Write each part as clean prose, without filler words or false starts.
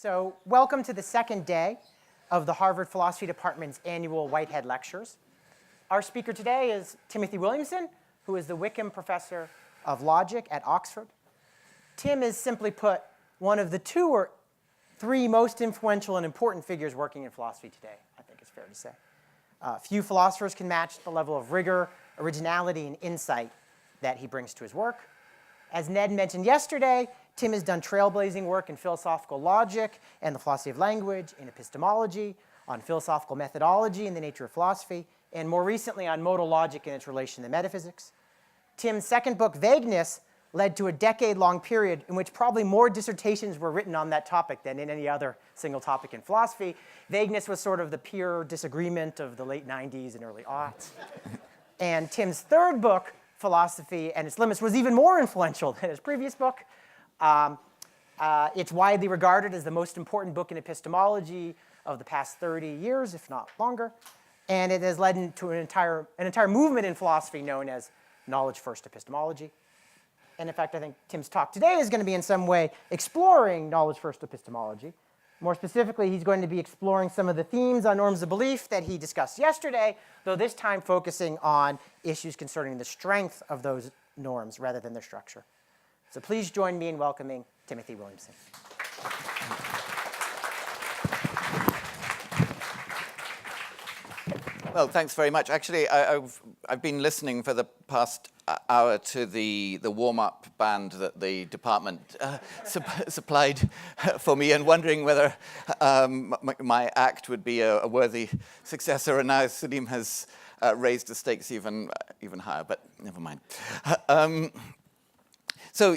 So welcome to the second day of the Harvard Philosophy Department's annual Whitehead Lectures. Our speaker today is Timothy Williamson, who is the Wickham Professor of Logic at Oxford. Tim is, simply put, one of the two or three most influential and important figures working in philosophy today, I think it's fair to say. Few philosophers can match the level of rigor, originality, and insight that he brings to his work. As Ned mentioned yesterday, Tim has done trailblazing work in philosophical logic and the philosophy of language, in epistemology, on philosophical methodology and the nature of philosophy, and more recently on modal logic and its relation to metaphysics. Tim's second book, Vagueness, led to a decade-long period in which probably more dissertations were written on that topic than in any other single topic in philosophy. Vagueness was sort of the pure disagreement of the late 90s and early aughts. And Tim's third book, Philosophy and Its Limits, was even more influential than his previous book. It's widely regarded as the most important book in epistemology of the past 30 years, if not longer. And it has led to an entire movement in philosophy known as knowledge-first epistemology. And in fact, I think Tim's talk today is going to be in some way exploring knowledge-first epistemology. More specifically, he's going to be exploring some of the themes on norms of belief that he discussed yesterday, though this time focusing on issues concerning the strength of those norms rather than their structure. So please join me in welcoming Timothy Williamson. Well, thanks very much. Actually, I've been listening for the past hour to the warm-up band that the department supplied for me, and wondering whether my act would be a worthy successor. And now Salim has raised the stakes even higher, but never mind. So,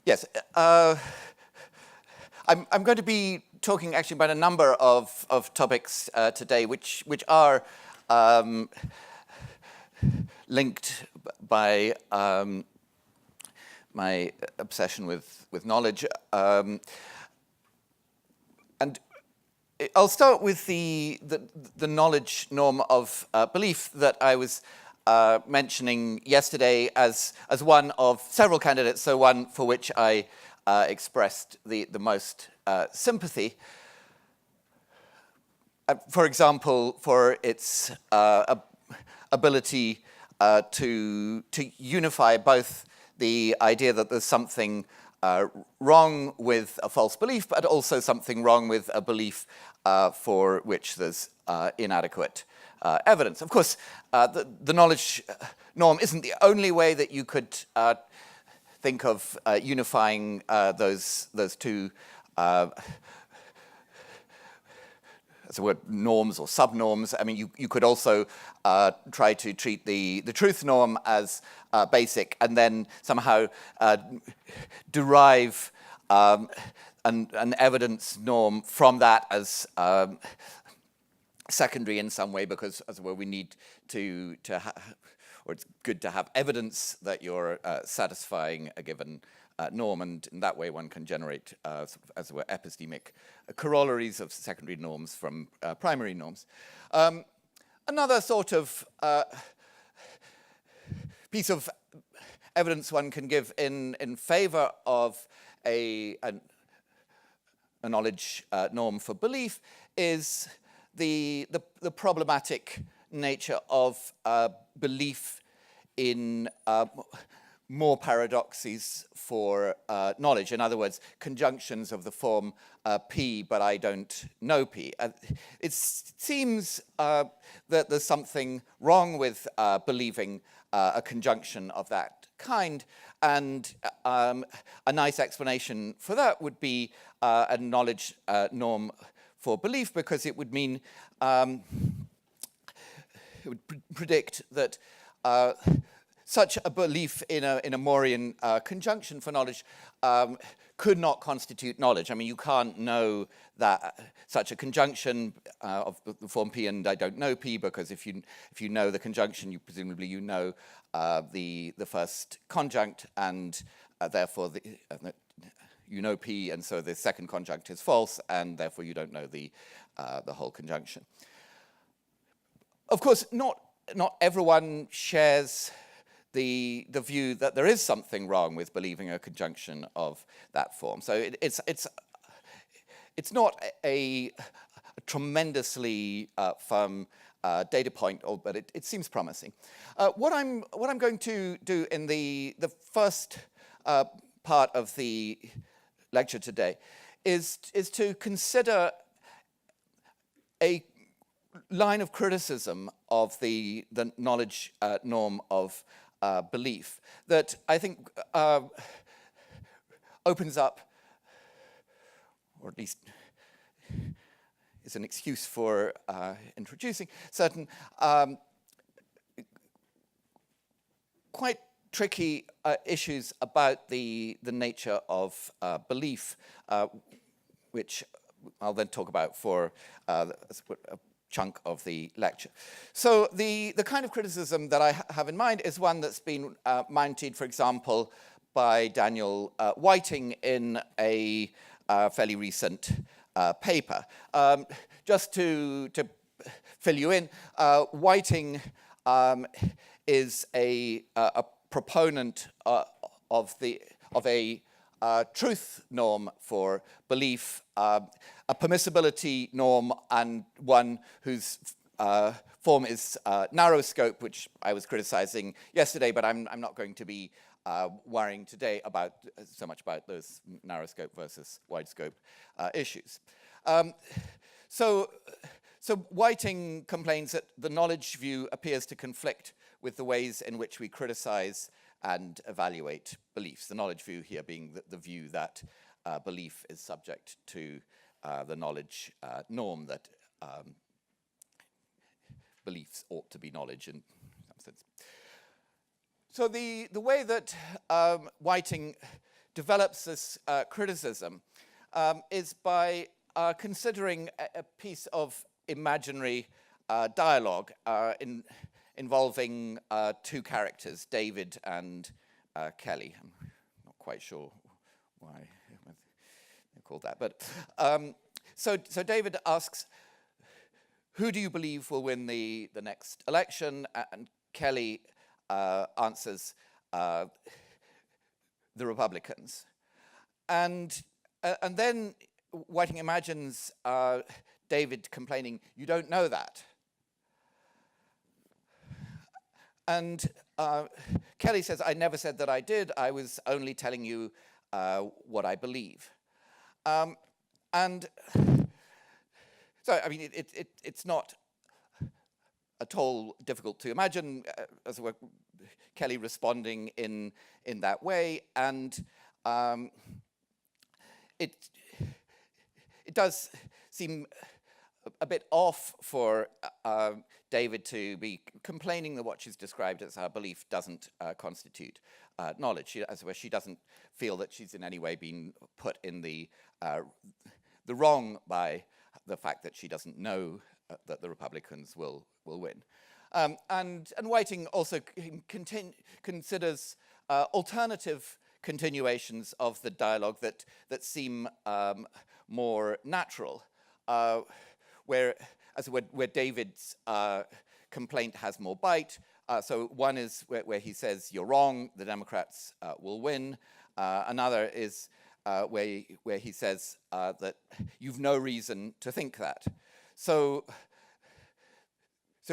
yes, I'm going to be talking actually about a number of topics today, which are linked by my obsession with knowledge. And I'll start with the knowledge norm of belief that I was mentioning yesterday as one of several candidates, so one for which I expressed the most sympathy. For example, for its ability to unify both the idea that there's something wrong with a false belief, but also something wrong with a belief for which there's inadequate evidence. Of course, the knowledge norm isn't the only way that you could think of unifying those two as a word, norms or subnorms. I mean, you could also try to treat the truth norm as basic, and then somehow derive an evidence norm from that as secondary in some way, because as it were, we need to or it's good to have evidence that you're satisfying a given norm, and in that way one can generate, as it were, epistemic corollaries of secondary norms from primary norms. Another sort of piece of evidence one can give in favor of a knowledge norm for belief is the problematic nature of belief in more paradoxes for knowledge. In other words, conjunctions of the form P, but I don't know P. It seems that there's something wrong with believing a conjunction of that kind, and a nice explanation for that would be a knowledge norm for belief, because it would mean it would predict that such a belief in a Morean conjunction for knowledge could not constitute knowledge. I mean, you can't know that such a conjunction of the form P and I don't know P, because if you know the conjunction, you presumably know the first conjunct, and therefore you know P, and so the second conjunct is false, and therefore you don't know the whole conjunction. Of course, not everyone shares the view that there is something wrong with believing a conjunction of that form. So it's not a tremendously firm data point, but it seems promising. What I'm going to do in the first part of the lecture today is to consider a line of criticism of the knowledge norm of belief that I think opens up, or at least is an excuse for introducing certain quite tricky issues about the nature of belief, which I'll then talk about for a chunk of the lecture. So the kind of criticism that I have in mind is one that's been mounted, for example, by Daniel Whiting in a fairly recent paper. Just to fill you in, Whiting is a proponent of a truth norm for belief, a permissibility norm, and one whose form is narrow scope, which I was criticizing yesterday, but I'm not going to be worrying today about so much about those narrow scope versus wide scope issues. So Whiting complains that the knowledge view appears to conflict with the ways in which we criticize and evaluate beliefs. The knowledge view here being the view that belief is subject to the knowledge norm, that beliefs ought to be knowledge in some sense. So the way that Whiting develops this criticism is by considering a piece of imaginary dialogue involving two characters, David and Kelly. I'm not quite sure why they called that, but so David asks, "Who do you believe will win the next election?" And Kelly answers, "The Republicans." And then Whiting imagines David complaining, "You don't know that." And Kelly says, "I never said that I did. I was only telling you what I believe." And so, I mean, it's not at all difficult to imagine, as it were, Kelly responding in that way. And it does seem a bit off for David to be complaining that what she's described as her belief doesn't constitute knowledge, as where she doesn't feel that she's in any way been put in the wrong by the fact that she doesn't know that the Republicans will win. And Whiting also considers alternative continuations of the dialogue that seem more natural, where David's complaint has more bite. So one is where he says, "You're wrong, the Democrats will win." Another is where he says that you've no reason to think that. So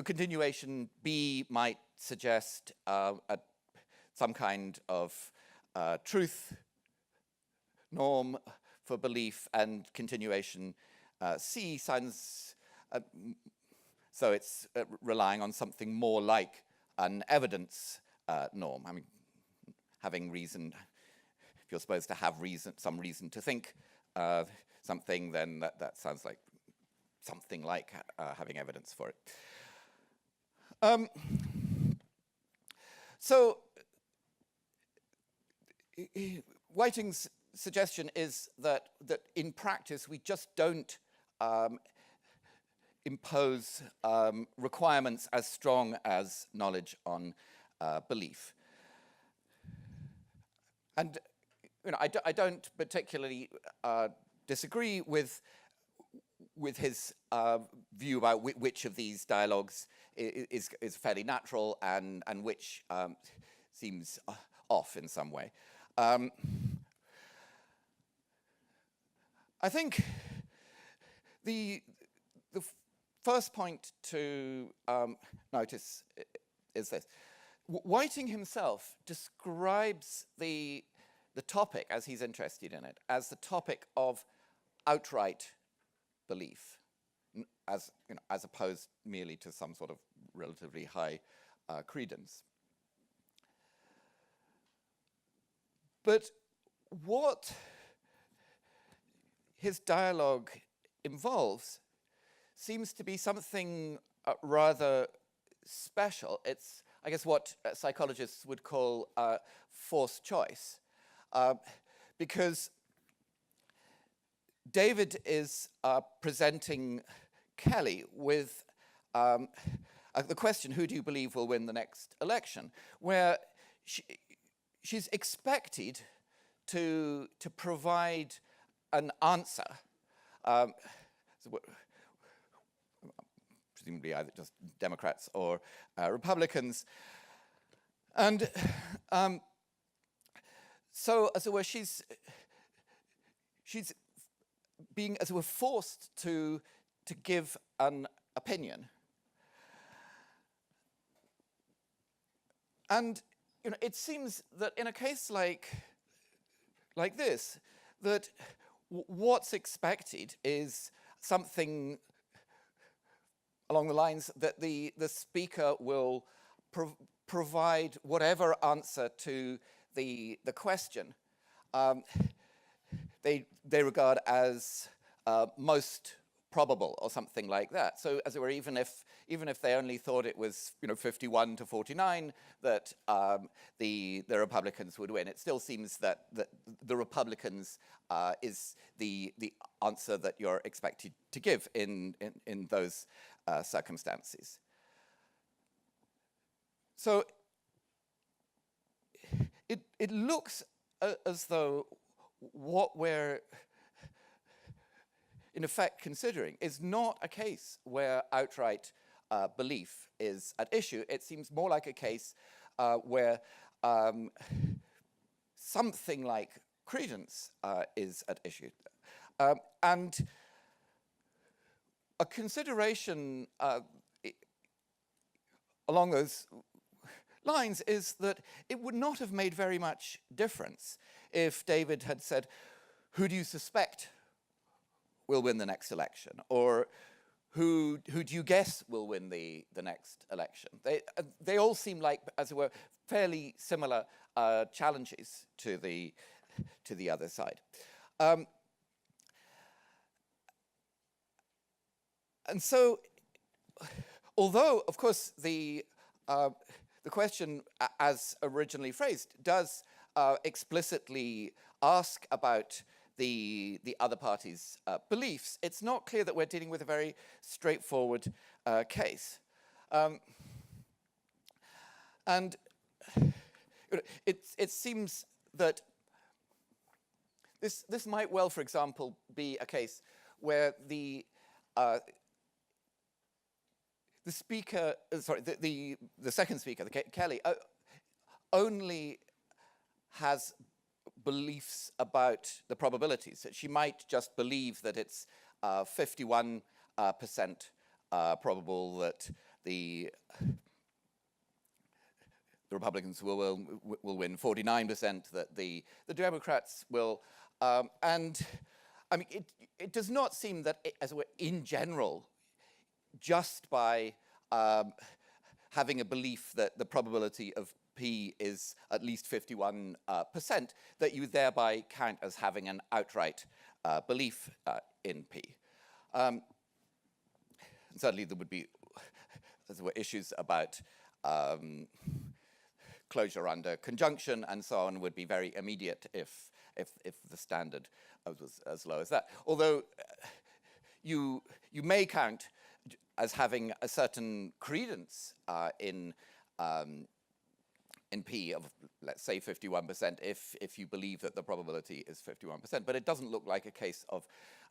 continuation B might suggest some kind of truth norm for belief, and continuation C sounds so it's relying on something more like an evidence norm. I mean, having reason. If you're supposed to have some reason to think something, then that sounds like something like having evidence for it. So Whiting's suggestion is that in practice we just don't impose requirements as strong as knowledge on belief. And I don't particularly disagree with his view about which of these dialogues is fairly natural and which seems off in some way. I think the first point to notice is this. Whiting himself describes the topic, as he's interested in it, as the topic of outright belief, as opposed merely to some sort of relatively high credence. But what his dialogue involves seems to be something rather special. It's, I guess, what psychologists would call forced choice, because David is presenting Kelly with the question, who do you believe will win the next election, where she's expected to provide an answer, presumably either just Democrats or Republicans. And so, as it were, she's being, as it were, forced to give an opinion. And it seems that in a case like this, that what's expected is something along the lines that the speaker will provide whatever answer to the question they regard as most probable, or something like that. So, as it were, even if they only thought it was 51 to 49 that the Republicans would win, it still seems that the Republicans is the answer that you're expected to give in those circumstances. So it looks as though what we're in effect considering is not a case where outright belief is at issue. It seems more like a case where something like credence is at issue. And a consideration along those lines is that it would not have made very much difference if David had said, who do you suspect will win the next election? Or who do you guess will win the next election? They all seem like, as it were, fairly similar challenges to the other side. And so, although, of course, the question, as originally phrased, does explicitly ask about the other party's beliefs, it's not clear that we're dealing with a very straightforward case. And it seems that this might well, for example, be a case where the speaker, the second speaker, Kelly, only has beliefs about the probabilities. That she might just believe that it's 51% probable that the Republicans will win, 49% that the Democrats will, and I mean it does not seem that, as it were, in general, just by having a belief that the probability of P is at least 51%, that you thereby count as having an outright belief in P. And certainly there would be, as there were, issues about closure under conjunction and so on would be very immediate if the standard was as low as that. Although you may count as having a certain credence in P of, let's say, 51% if you believe that the probability is 51%, but it doesn't look like a case of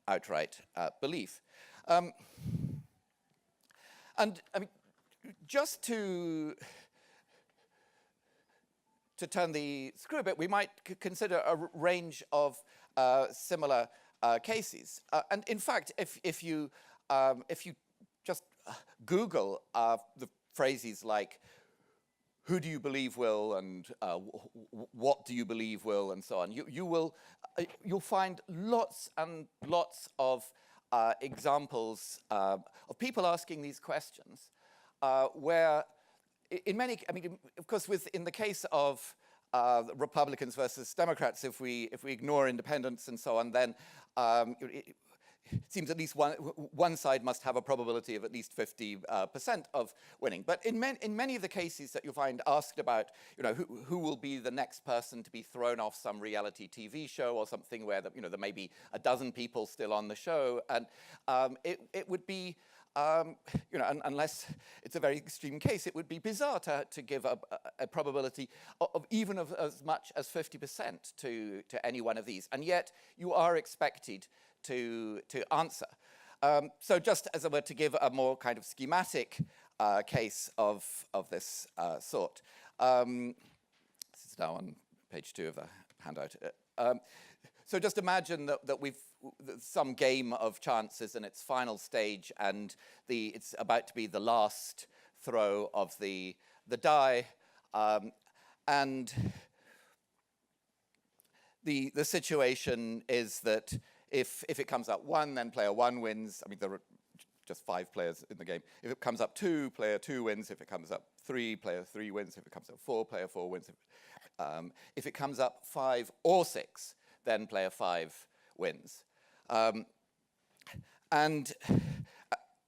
outright belief. And I mean, just to turn the screw a bit, we might consider a range of similar cases. And in fact, if you just Google the phrases like "who do you believe will" and "what do you believe will" and so on, you'll find lots and lots of examples of people asking these questions, where in many, I mean, of course, in the case of Republicans versus Democrats, if we ignore independents and so on, then it seems at least one side must have a probability of at least 50% of winning. But in many of the cases that you'll find asked about, who will be the next person to be thrown off some reality TV show or something where there may be a dozen people still on the show, and it would be unless it's a very extreme case, it would be bizarre to give a probability of even of as much as 50% to any one of these, and yet you are expected to answer. So just as it were, to give a more kind of schematic case of this sort. This is now on page 2 of the handout. So just imagine that we've some game of chances in its final stage, and it's about to be the last throw of the die, and the situation is that if it comes up 1, then player 1 wins. I mean, there are just 5 players in the game. If it comes up 2, player 2 wins. If it comes up 3, player 3 wins. If it comes up 4, player 4 wins. If it comes up 5 or 6, then player 5 wins. And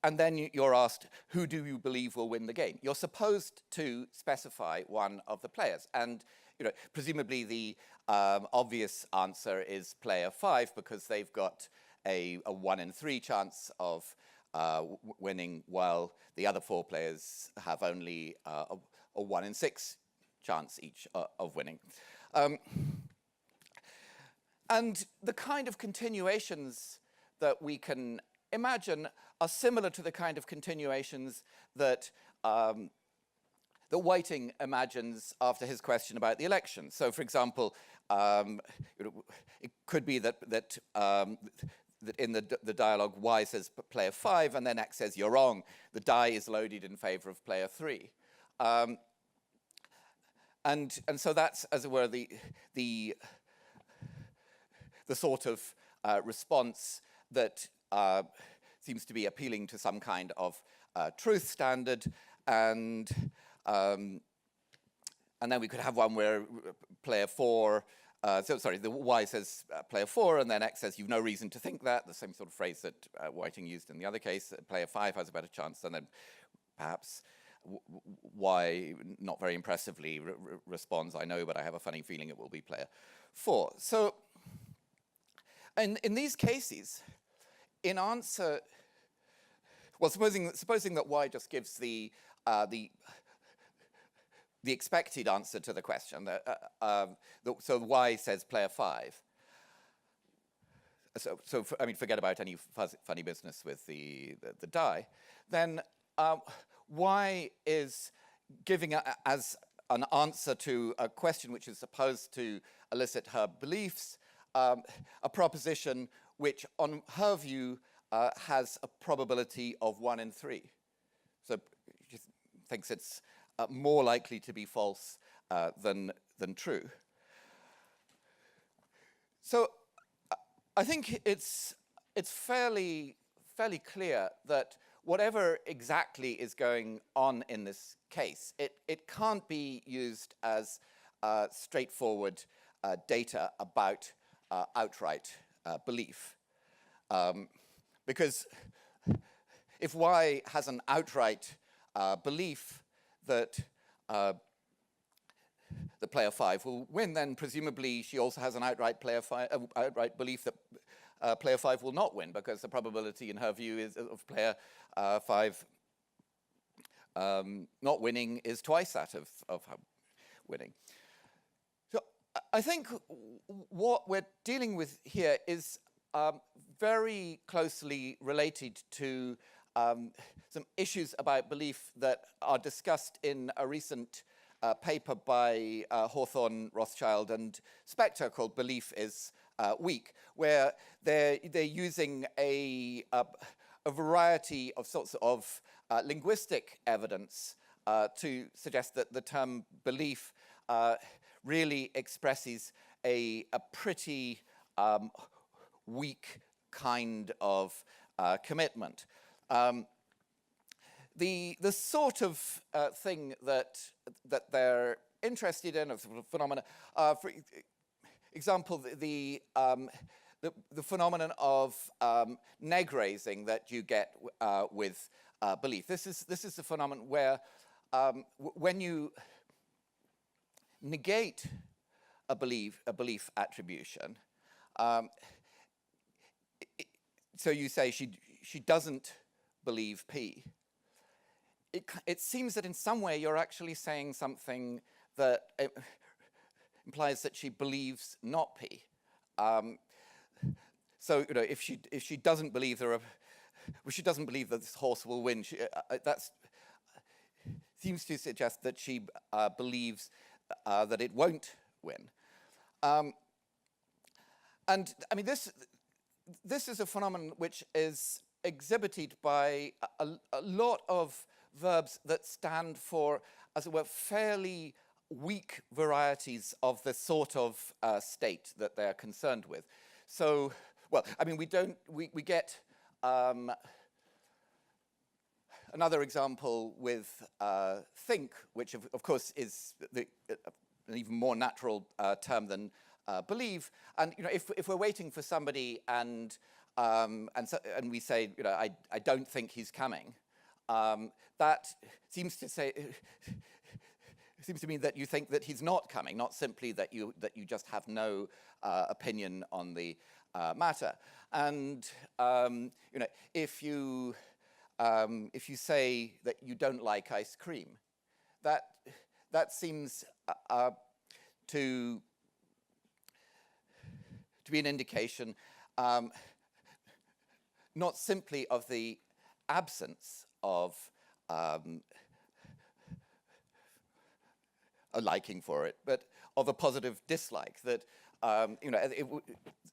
then you're asked, who do you believe will win the game? You're supposed to specify one of the players. And presumably the obvious answer is player 5, because they've got a 1 in 3 chance of winning, while the other 4 players have only a 1 in 6 chance each of winning. And the kind of continuations that we can imagine are similar to the kind of continuations that that Whiting imagines after his question about the election. So, for example, it could be that in the dialogue, Y says player 5, and then X says you're wrong. The die is loaded in favor of player 3. And so that's, as it were, the sort of response that seems to be appealing to some kind of truth standard, and then we could have one where player 4, the Y says player 4, and then X says you've no reason to think that, the same sort of phrase that Whiting used in the other case. Player 5 has a better chance, and then perhaps Y, not very impressively, responds, I know, but I have a funny feeling it will be player 4. So in these cases, in answer, well, supposing that Y just gives the expected answer to the question, so Y says player 5. So forget about any funny business with the die. Then Y is giving as an answer to a question which is supposed to elicit her beliefs, a proposition which, on her view, has a probability of 1 in 3. So she thinks it's more likely to be false than true. So I think it's fairly clear that whatever exactly is going on in this case, it can't be used as straightforward data about outright belief. Because if Y has an outright belief that the player 5 will win, then presumably she also has an outright belief that player 5 will not win, because the probability in her view is of player 5 not winning is twice that of her winning. So I think what we're dealing with here is very closely related to some issues about belief that are discussed in a recent paper by Hawthorne, Rothschild, and Spector called "Belief is weak, where they're using a variety of sorts of linguistic evidence to suggest that the term belief really expresses a pretty weak kind of commitment. The sort of thing that they're interested in, of phenomena, for example, the phenomenon of neg raising that you get with belief. This is a phenomenon where when you negate a belief attribution, so you say she doesn't believe P. It seems that in some way you're actually saying something that implies that she believes not P. So if she doesn't believe she doesn't believe that this horse will win. That seems to suggest that she believes that it won't win. And I mean this is a phenomenon which is exhibited by a lot of verbs that stand for, as it were, fairly weak varieties of the sort of state that they're concerned with. So, well, I mean, we get another example with think, which of course is an even more natural term than believe. And if we're waiting for somebody and we say, I don't think he's coming, that seems to mean that you think that he's not coming, not simply that you just have no opinion on the matter. And if you say that you don't like ice cream, that seems to be an indication not simply of the absence of a liking for it, but of a positive dislike. That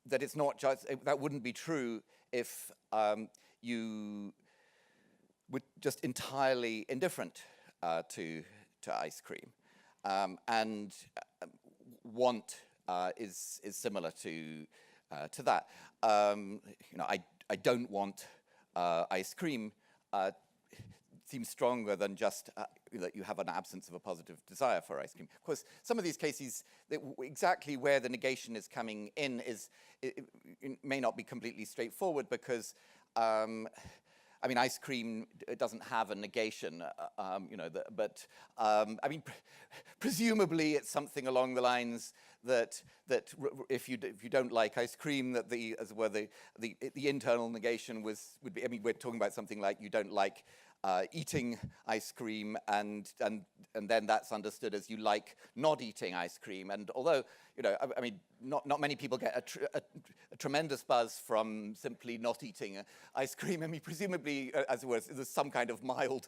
that it's not just that wouldn't be true if you were just entirely indifferent to ice cream, and want is similar to that. I don't want ice cream. Seems stronger than just that you have an absence of a positive desire for ice cream. Of course, some of these cases, exactly where the negation is coming in it may not be completely straightforward because, I mean, ice cream doesn't have a negation, but I mean, presumably it's something along the lines that if you don't like ice cream, that the internal negation would be. I mean, we're talking about something like you don't like eating ice cream, and then that's understood as you like not eating ice cream. And although I mean, not many people get a tremendous buzz from simply not eating ice cream. I mean, presumably, as it were, there's some kind of mild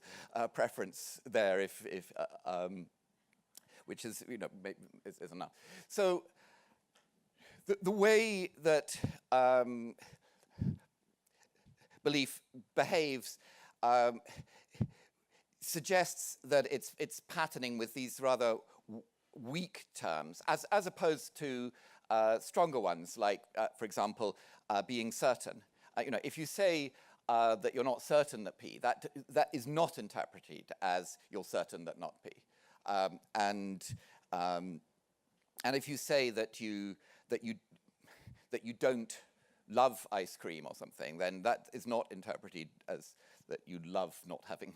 preference there, if which is is enough. So the way that belief behaves suggests that it's patterning with these rather weak terms, as opposed to stronger ones, like, for example, being certain. If you say that you're not certain that P, that is not interpreted as you're certain that not P. And if you say that you don't love ice cream or something, then that is not interpreted as that you love not having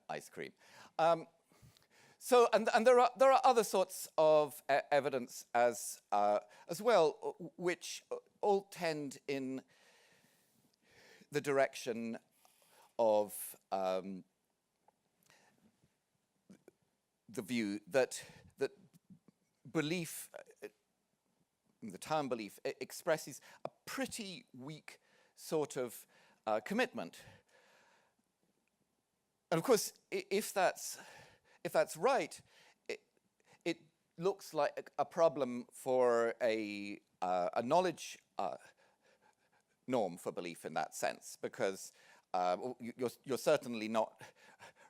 ice cream. So, and there are other sorts of evidence as well, which all tend in the direction of the view that belief, the term belief, expresses a pretty weak sort of commitment. And of course, if that's right, it looks like a problem for a a knowledge norm for belief in that sense, because you're certainly not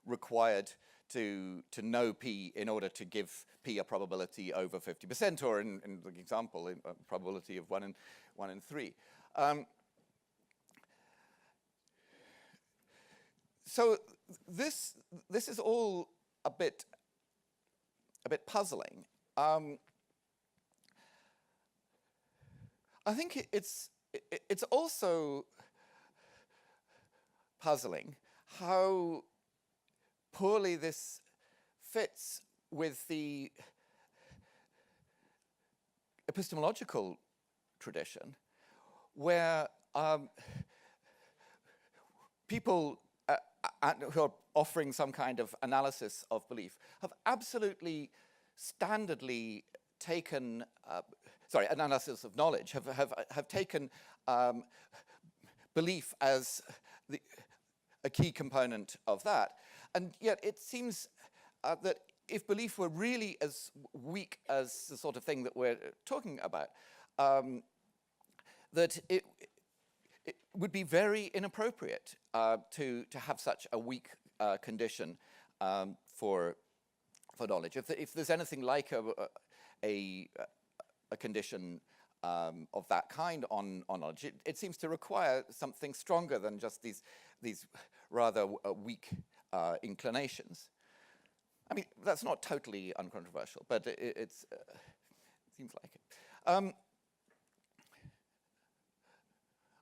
required to know P in order to give P a probability over 50%, or in the example, a probability of 1 in 3. So this is all a bit puzzling. I think it's also puzzling how poorly this fits with the epistemological tradition, where people who are offering some kind of analysis of belief have absolutely standardly taken, analysis of knowledge, have taken belief as a key component of that. And yet it seems that if belief were really as weak as the sort of thing that we're talking about, that it would be very inappropriate to have such a weak condition for knowledge. If there's anything like a condition of that kind on knowledge, it seems to require something stronger than just these rather weak inclinations. I mean, that's not totally uncontroversial, but it seems like it.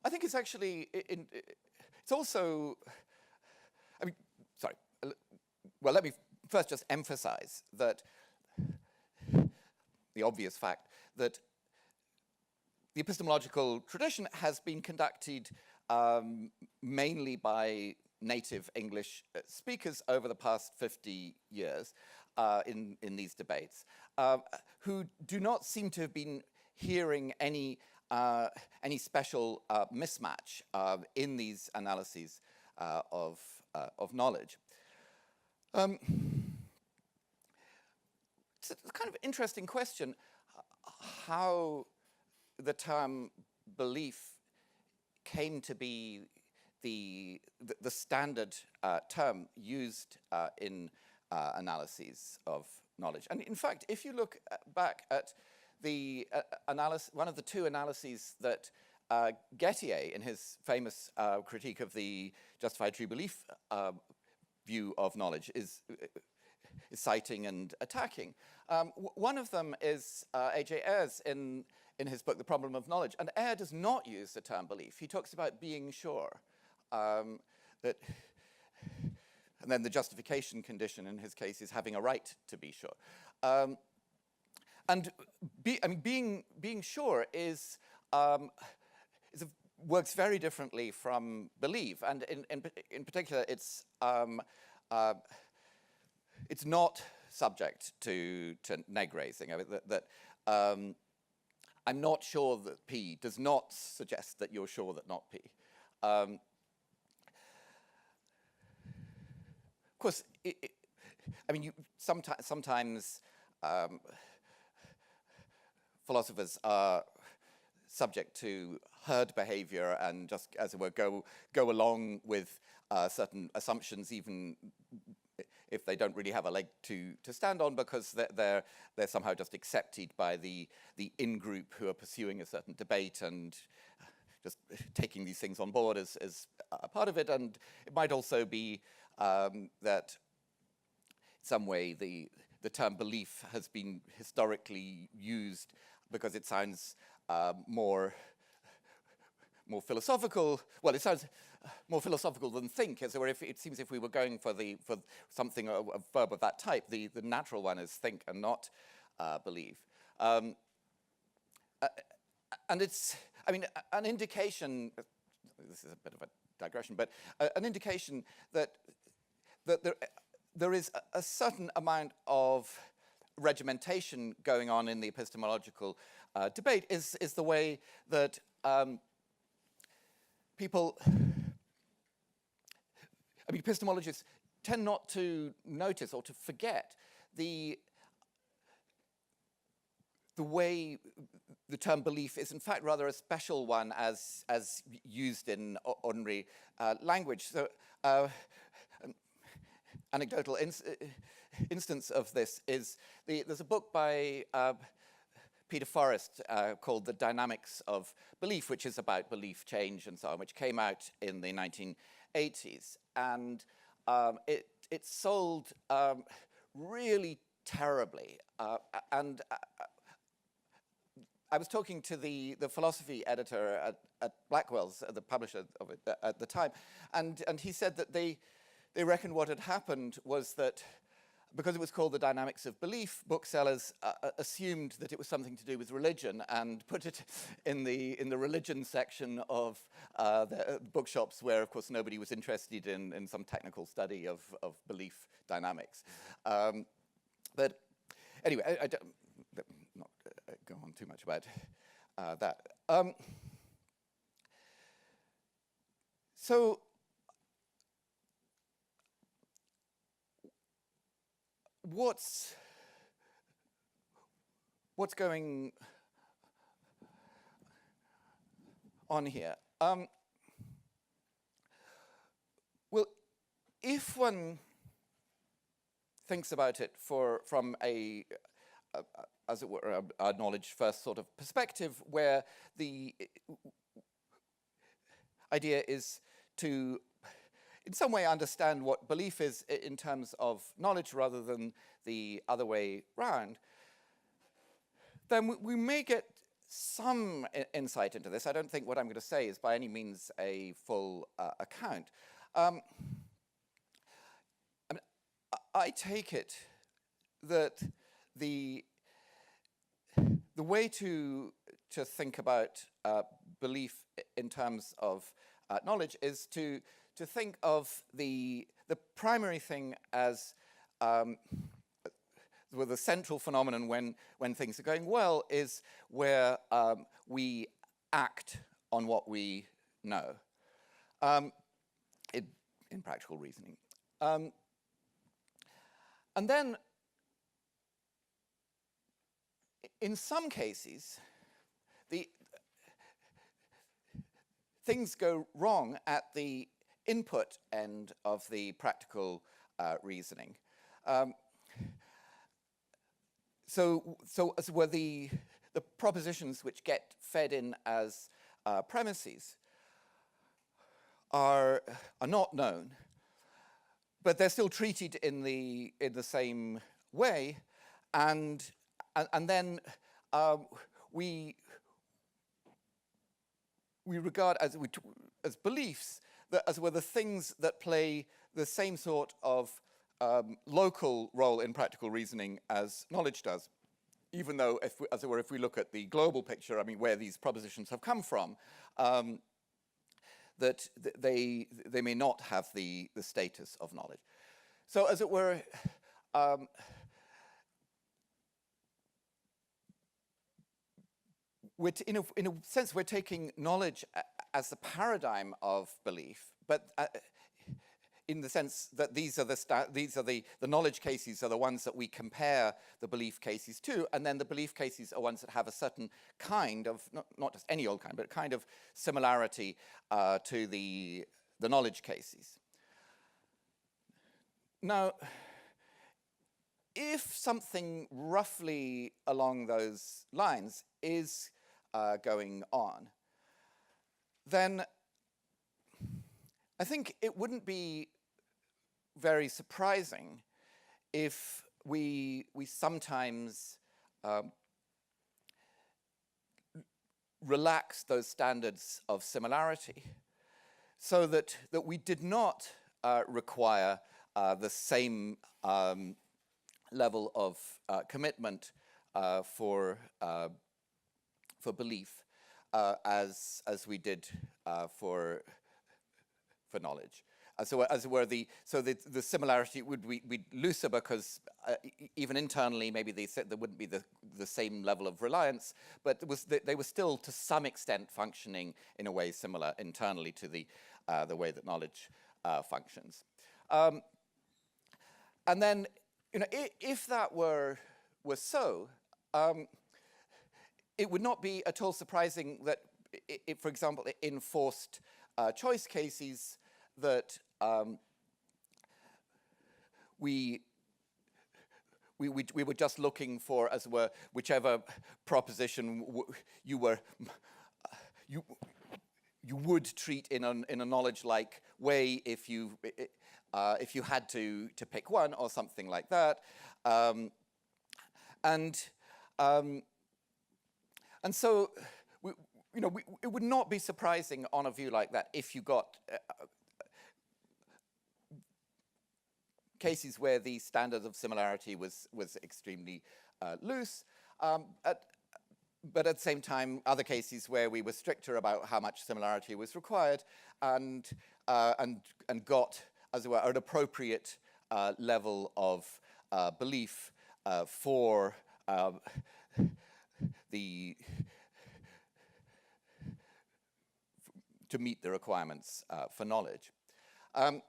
I think it's actually, it's also, well, let me first just emphasize that the obvious fact that the epistemological tradition has been conducted mainly by native English speakers over the past 50 years in these debates, who do not seem to have been hearing any special mismatch in these analyses of knowledge. It's a kind of interesting question how the term belief came to be the standard term used in analyses of knowledge. And in fact, if you look back at the one of the two analyses that Gettier, in his famous critique of the justified true belief view of knowledge, is citing and attacking. One of them is A.J. Ayer's in his book, The Problem of Knowledge. And Ayer does not use the term belief. He talks about being sure. And then the justification condition in his case is having a right to be sure. Being sure works very differently from believe, and in particular, it's not subject to neg raising. I mean, I'm not sure that P does not suggest that you're sure that not P. Of course, sometimes philosophers are subject to herd behavior and just, as it were, go along with certain assumptions, even if they don't really have a leg to stand on, because they're somehow just accepted by the in-group who are pursuing a certain debate and just taking these things on board as a part of it. And it might also be that in some way the term belief has been historically used because it sounds more philosophical. Well, it sounds more philosophical than think, as it were. It seems if we were going for something, a verb of that type, the natural one is think and not believe. And it's, an indication, this is a bit of a digression, but an indication that there is a certain amount of regimentation going on in the epistemological debate is the way that epistemologists tend not to notice or to forget the way the term belief is in fact rather a special one as used in ordinary language. So an anecdotal instance of this is there's a book by Peter Forrest called The Dynamics of Belief, which is about belief change and so on, which came out in the 1980s. And it sold really terribly. And I was talking to the philosophy editor at Blackwell's, the publisher of it at the time, and he said that they reckoned what had happened was that because it was called The Dynamics of Belief, booksellers assumed that it was something to do with religion and put it in the religion section of the bookshops, where, of course, nobody was interested in some technical study of belief dynamics. But anyway, I don't not go on too much about that. So what's going on here? Well, if one thinks about it from a as it were, a knowledge first sort of perspective, where the idea is to, in some way, understand what belief is in terms of knowledge rather than the other way round, then we may get some insight into this. I don't think what I'm going to say is by any means a full account. I take it that the way to think about belief in terms of knowledge is to think of the primary thing as well, the central phenomenon when things are going well is where we act on what we know in practical reasoning. And then, in some cases, things go wrong at the input end of the practical reasoning. So as were the propositions which get fed in as premises are not known, but they're still treated in the same way, and then we regard as beliefs that as were the things that play the same sort of local role in practical reasoning as knowledge does, even though, if we look at the global picture, I mean, where these propositions have come from, that they may not have the status of knowledge. So, as it were, in a sense, we're taking knowledge as the paradigm of belief, but in the sense that these are the knowledge cases are the ones that we compare the belief cases to, and then the belief cases are ones that have a certain kind of, not just any old kind, but kind of similarity to the knowledge cases. Now, if something roughly along those lines is going on, then I think it wouldn't be very surprising if we sometimes relax those standards of similarity, so that we did not require the same level of commitment for belief as we did for knowledge. So as it were, the similarity would be looser because even internally maybe there wouldn't be the same level of reliance, but they were still to some extent functioning in a way similar internally to the way that knowledge functions. And then, if that were so, it would not be at all surprising that, for example, in forced choice cases, that we were just looking for, as it were, whichever proposition you would treat in a knowledge-like way if you had to pick one or something like that, and so it would not be surprising on a view like that if you got cases where the standard of similarity was extremely loose, but at the same time, other cases where we were stricter about how much similarity was required, and got, as it were, an appropriate level of belief for to meet the requirements for knowledge. And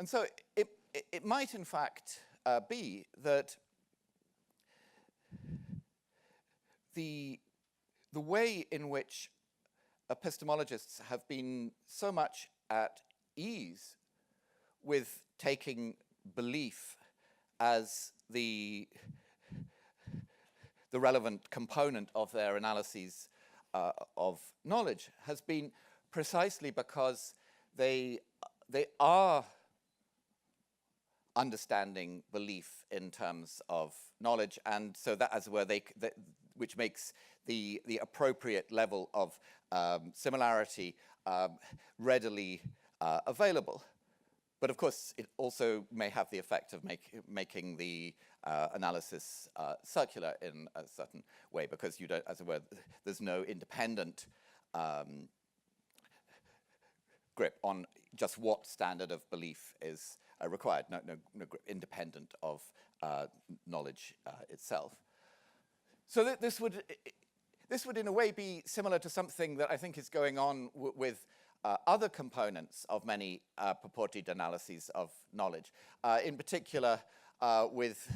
so it might, in fact, be that the way in which epistemologists have been so much at ease with taking belief as the relevant component of their analyses of knowledge has been precisely because they are understanding belief in terms of knowledge, and so that, as it were, which makes the appropriate level of similarity readily available. But of course, it also may have the effect of making the analysis circular in a certain way, because you don't, as it were, there's no independent grip on just what standard of belief is required, no grip independent of knowledge itself. So this would, in a way, be similar to something that I think is going on with other components of many purported analyses of knowledge, in particular with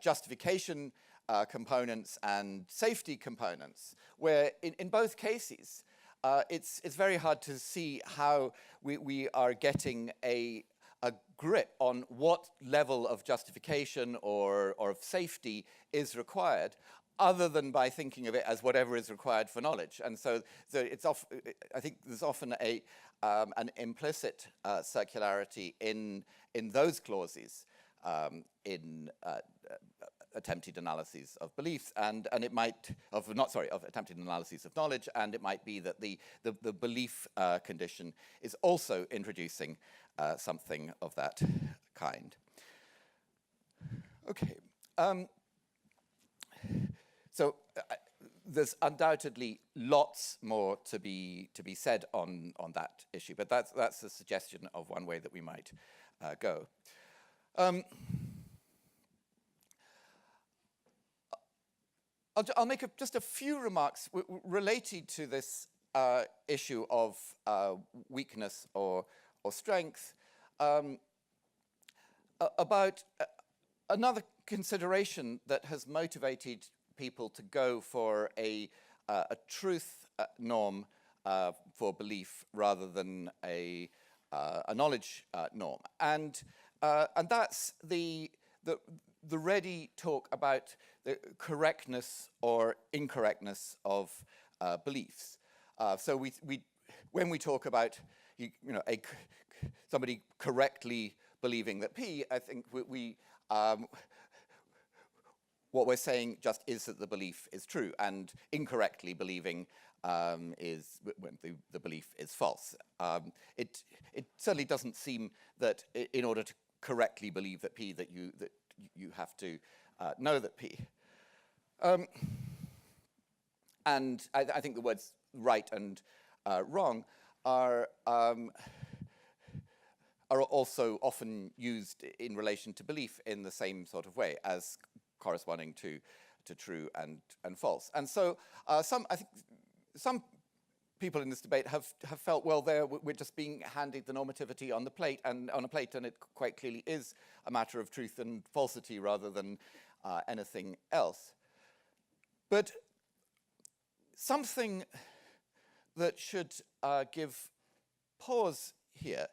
justification components and safety components, where in both cases it's very hard to see how we are getting a grip on what level of justification or of safety is required, other than by thinking of it as whatever is required for knowledge. And so it's I think there's often an implicit circularity in those clauses in attempted analyses of beliefs, and it might of attempted analyses of knowledge, and it might be that the belief condition is also introducing something of that kind. Okay. So there's undoubtedly lots more to be said on that issue, but that's a suggestion of one way that we might go. I'll make just a few remarks related to this issue of weakness or strength, about another consideration that has motivated people to go for a truth norm for belief rather than a knowledge norm, and that's the ready talk about the correctness or incorrectness of beliefs. So when we talk about somebody correctly believing that P, I think what we're saying just is that the belief is true, and incorrectly believing is when the belief is false. It certainly doesn't seem that in order to correctly believe that P, that you have to know that P. And I think the words right and wrong are also often used in relation to belief in the same sort of way as corresponding to true and false. And so I think some people in this debate have felt, well, we're just being handed the normativity on a plate, and it quite clearly is a matter of truth and falsity rather than anything else. But something that should give pause here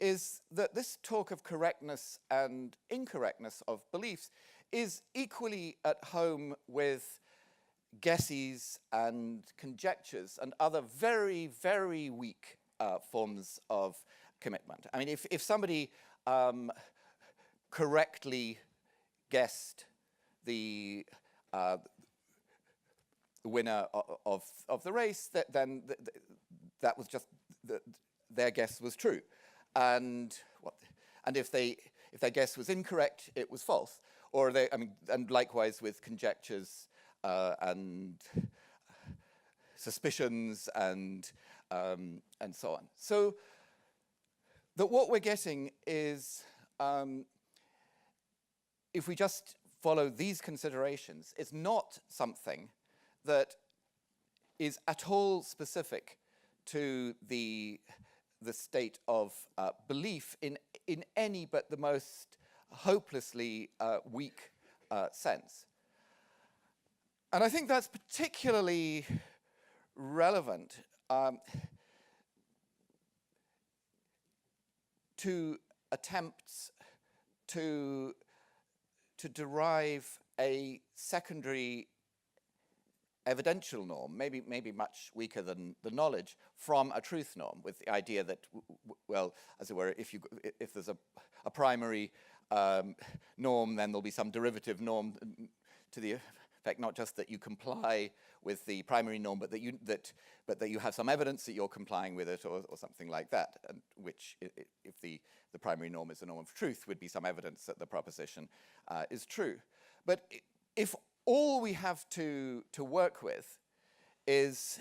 is that this talk of correctness and incorrectness of beliefs is equally at home with guesses and conjectures and other very, very weak forms of commitment. I mean, if somebody correctly guessed the winner of the race, then that was just their guess was true, and if their guess was incorrect, it was false. Or and likewise with conjectures and suspicions and so on. So that what we're getting is, if we just follow these considerations, it's not something that is at all specific to the state of belief in any but the most hopelessly weak sense. And I think that's particularly relevant to attempts to derive a secondary evidential norm, maybe much weaker than the knowledge, from a truth norm, with the idea that, well, as it were, if there's a primary norm, then there'll be some derivative norm to the effect not just that you comply with the primary norm, but that you have some evidence that you're complying with it, or something like that, and which, if the primary norm is the norm of truth, would be some evidence that the proposition is true. But if all we have to work with is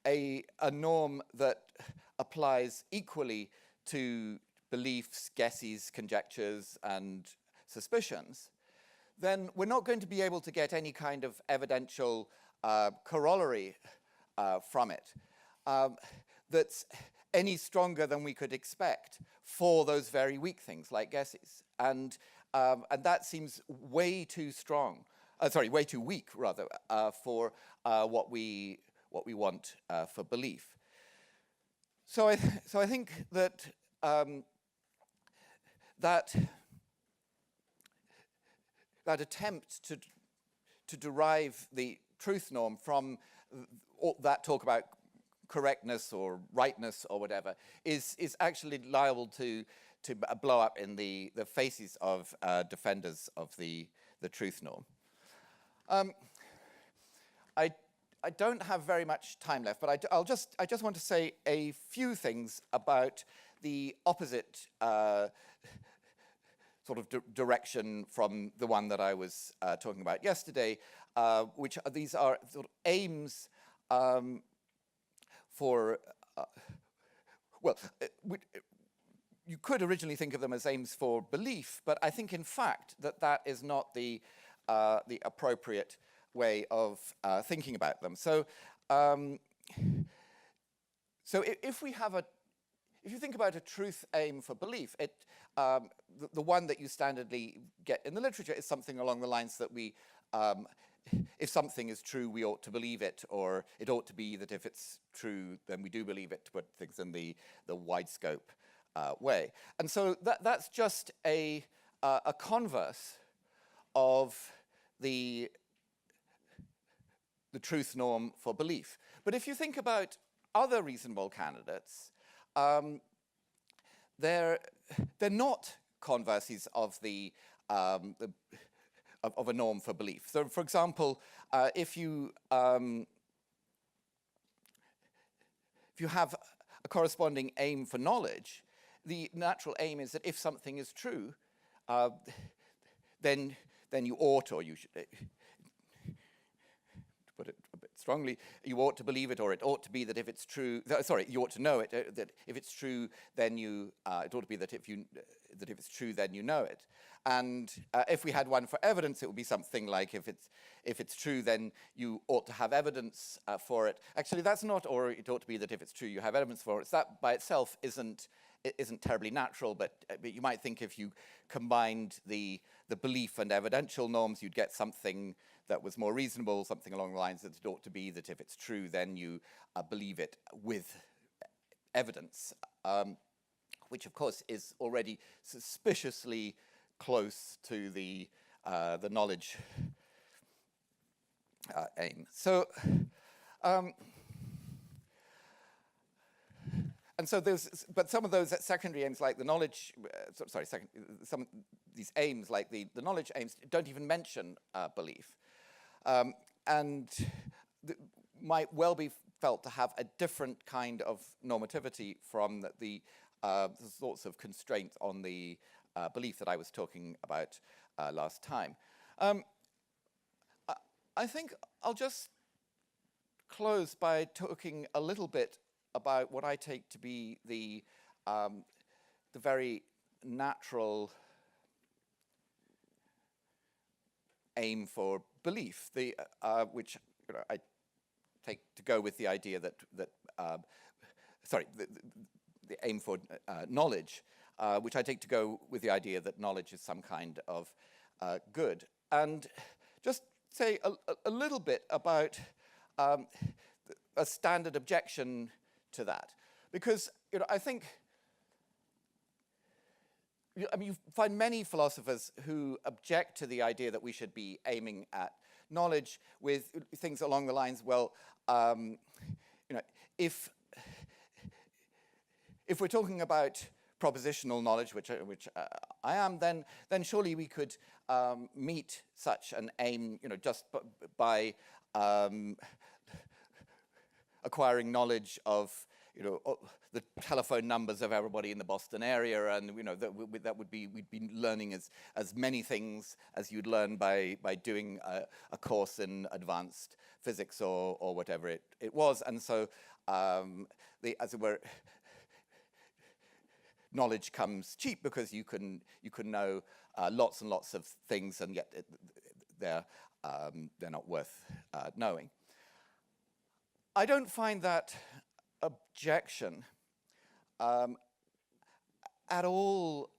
a norm that applies equally to beliefs, guesses, conjectures, and suspicions, then we're not going to be able to get any kind of evidential corollary from it that's any stronger than we could expect for those very weak things like guesses. And that seems way too strong. Way too weak, rather, for what we want for belief. So I think that that attempt to derive the truth norm from that talk about correctness or rightness or whatever is actually liable to blow up in the faces of defenders of the truth norm. I don't have very much time left, but I just want to say a few things about the opposite sort of direction from the one that I was talking about yesterday, which these are sort of aims for, you could originally think of them as aims for belief, but I think in fact that is not the appropriate way of thinking about them. So, if you think about a truth aim for belief, the one that you standardly get in the literature is something along the lines that if something is true, we ought to believe it, or it ought to be that if it's true, then we do believe it, to put things in the wide scope way. And so that's just a converse of the truth norm for belief. But if you think about other reasonable candidates, they're not converses of of a norm for belief. So, for example, if you have a corresponding aim for knowledge, the natural aim is that if something is true, then you ought, or you should, to put it a bit strongly, you ought to believe it, or it ought to be that if it's true, you ought to know it, that if it's true, then it ought to be that if it's true, then you know it. And if we had one for evidence, it would be something like, if it's true, then you ought to have evidence for it. Actually, that's not, or it ought to be that if it's true, you have evidence for it. That by itself isn't terribly natural, but you might think if you combined the belief and evidential norms, you'd get something that was more reasonable, something along the lines that it ought to be that if it's true, then you believe it with evidence, which of course is already suspiciously close to the knowledge aim. So, and so but some of those secondary aims, like the knowledge, some of these aims, like the knowledge aims, don't even mention belief, and might well be felt to have a different kind of normativity from the sorts of constraints on the belief that I was talking about last time. I think I'll just close by talking a little bit about what I take to be the very natural aim for belief, which I take to go with the idea that the aim for knowledge, which I take to go with the idea that knowledge is some kind of good, and just say a little bit about a standard objection to that, because I think you find many philosophers who object to the idea that we should be aiming at knowledge with things along the lines, well, if we're talking about propositional knowledge, which I am, then surely we could meet such an aim, just by acquiring knowledge of the telephone numbers of everybody in the Boston area, and that would be, we'd be learning as many things as you'd learn by doing a course in advanced physics or whatever it was, and so as it were, knowledge comes cheap because you can know lots and lots of things, and yet they're not worth knowing. I don't find that objection at all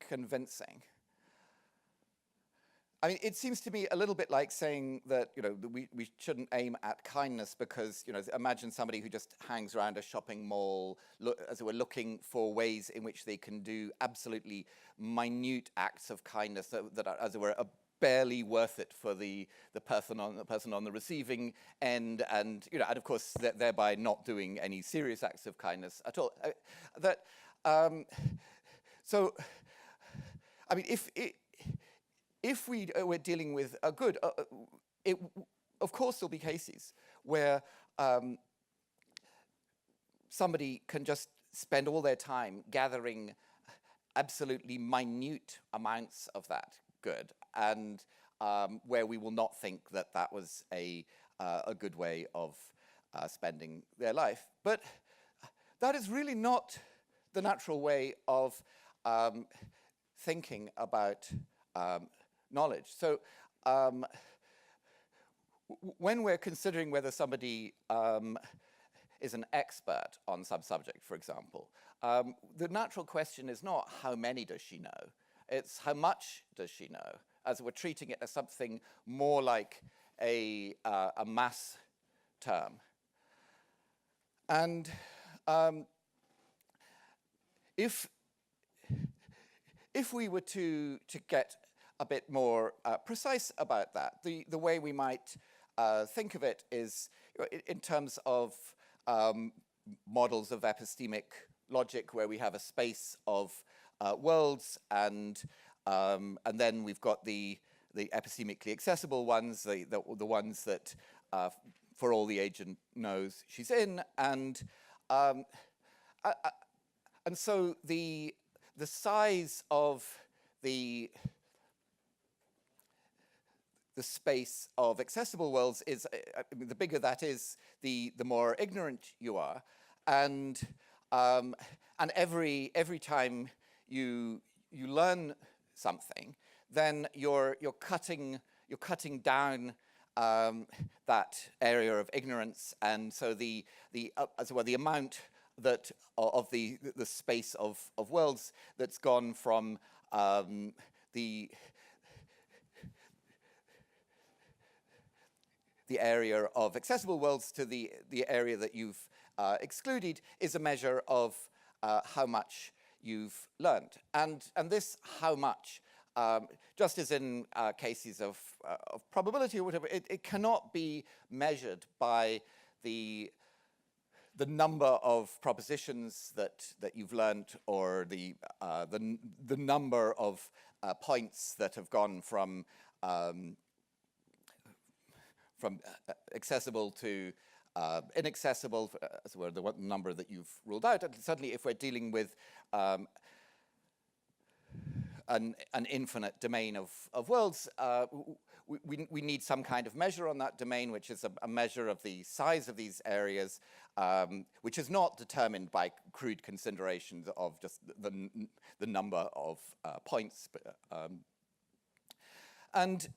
convincing. I mean, it seems to me a little bit like saying that we shouldn't aim at kindness because imagine somebody who just hangs around a shopping mall, as it were, looking for ways in which they can do absolutely minute acts of kindness that are, as it were, barely worth it for the person on the receiving end, and and of course thereby not doing any serious acts of kindness at all. So, I mean, if we're dealing with a good, of course there'll be cases where somebody can just spend all their time gathering absolutely minute amounts of that good, and where we will not think that was a good way of spending their life. But that is really not the natural way of thinking about knowledge. So when we're considering whether somebody is an expert on some subject, for example, the natural question is not how many does she know, it's how much does she know, as we're treating it as something more like a mass term. And if we were to get a bit more precise about that, the way we might think of it is in terms of models of epistemic logic, where we have a space of worlds, and then we've got the epistemically accessible ones, the ones that for all the agent knows she's in, and so the size of the space of accessible worlds is, the bigger that is, the more ignorant you are, and every time you learn something, then you're cutting down that area of ignorance, and so as well the amount that of the space of worlds that's gone from the the area of accessible worlds to the area that you've excluded is a measure of how much you've learned. And this how much, just as in cases of probability or whatever, it cannot be measured by the number of propositions that you've learned, or the number of points that have gone from accessible to inaccessible, as it were, the number that you've ruled out. And certainly if we're dealing with an infinite domain of worlds, we need some kind of measure on that domain, which is a measure of the size of these areas, which is not determined by crude considerations of just the number of points. And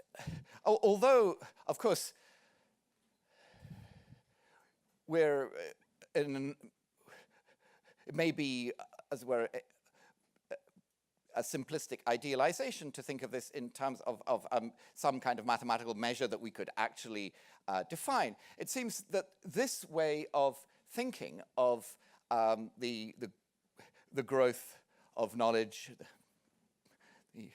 although, of course, we're it may be, as it were, a simplistic idealization to think of this in terms of some kind of mathematical measure that we could actually define. It seems that this way of thinking of the growth of knowledge, the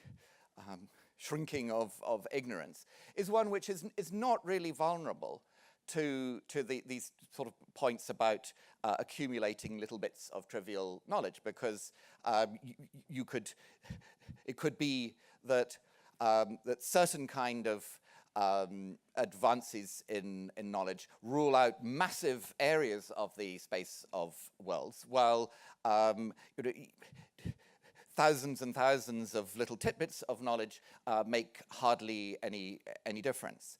shrinking of ignorance, is one which is not really vulnerable to these sort of points about accumulating little bits of trivial knowledge, because it could be that that certain kind of advances in knowledge rule out massive areas of the space of worlds, while thousands and thousands of little tidbits of knowledge make hardly any difference.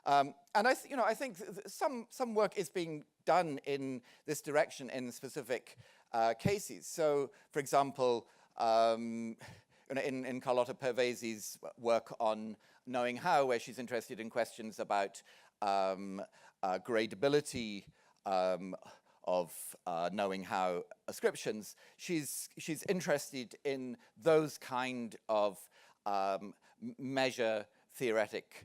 And I think some work is being done in this direction in specific cases. So, for example, in Carlotta Pervesi's work on knowing how, where she's interested in questions about gradability of knowing how ascriptions, she's interested in those kind of measure theoretic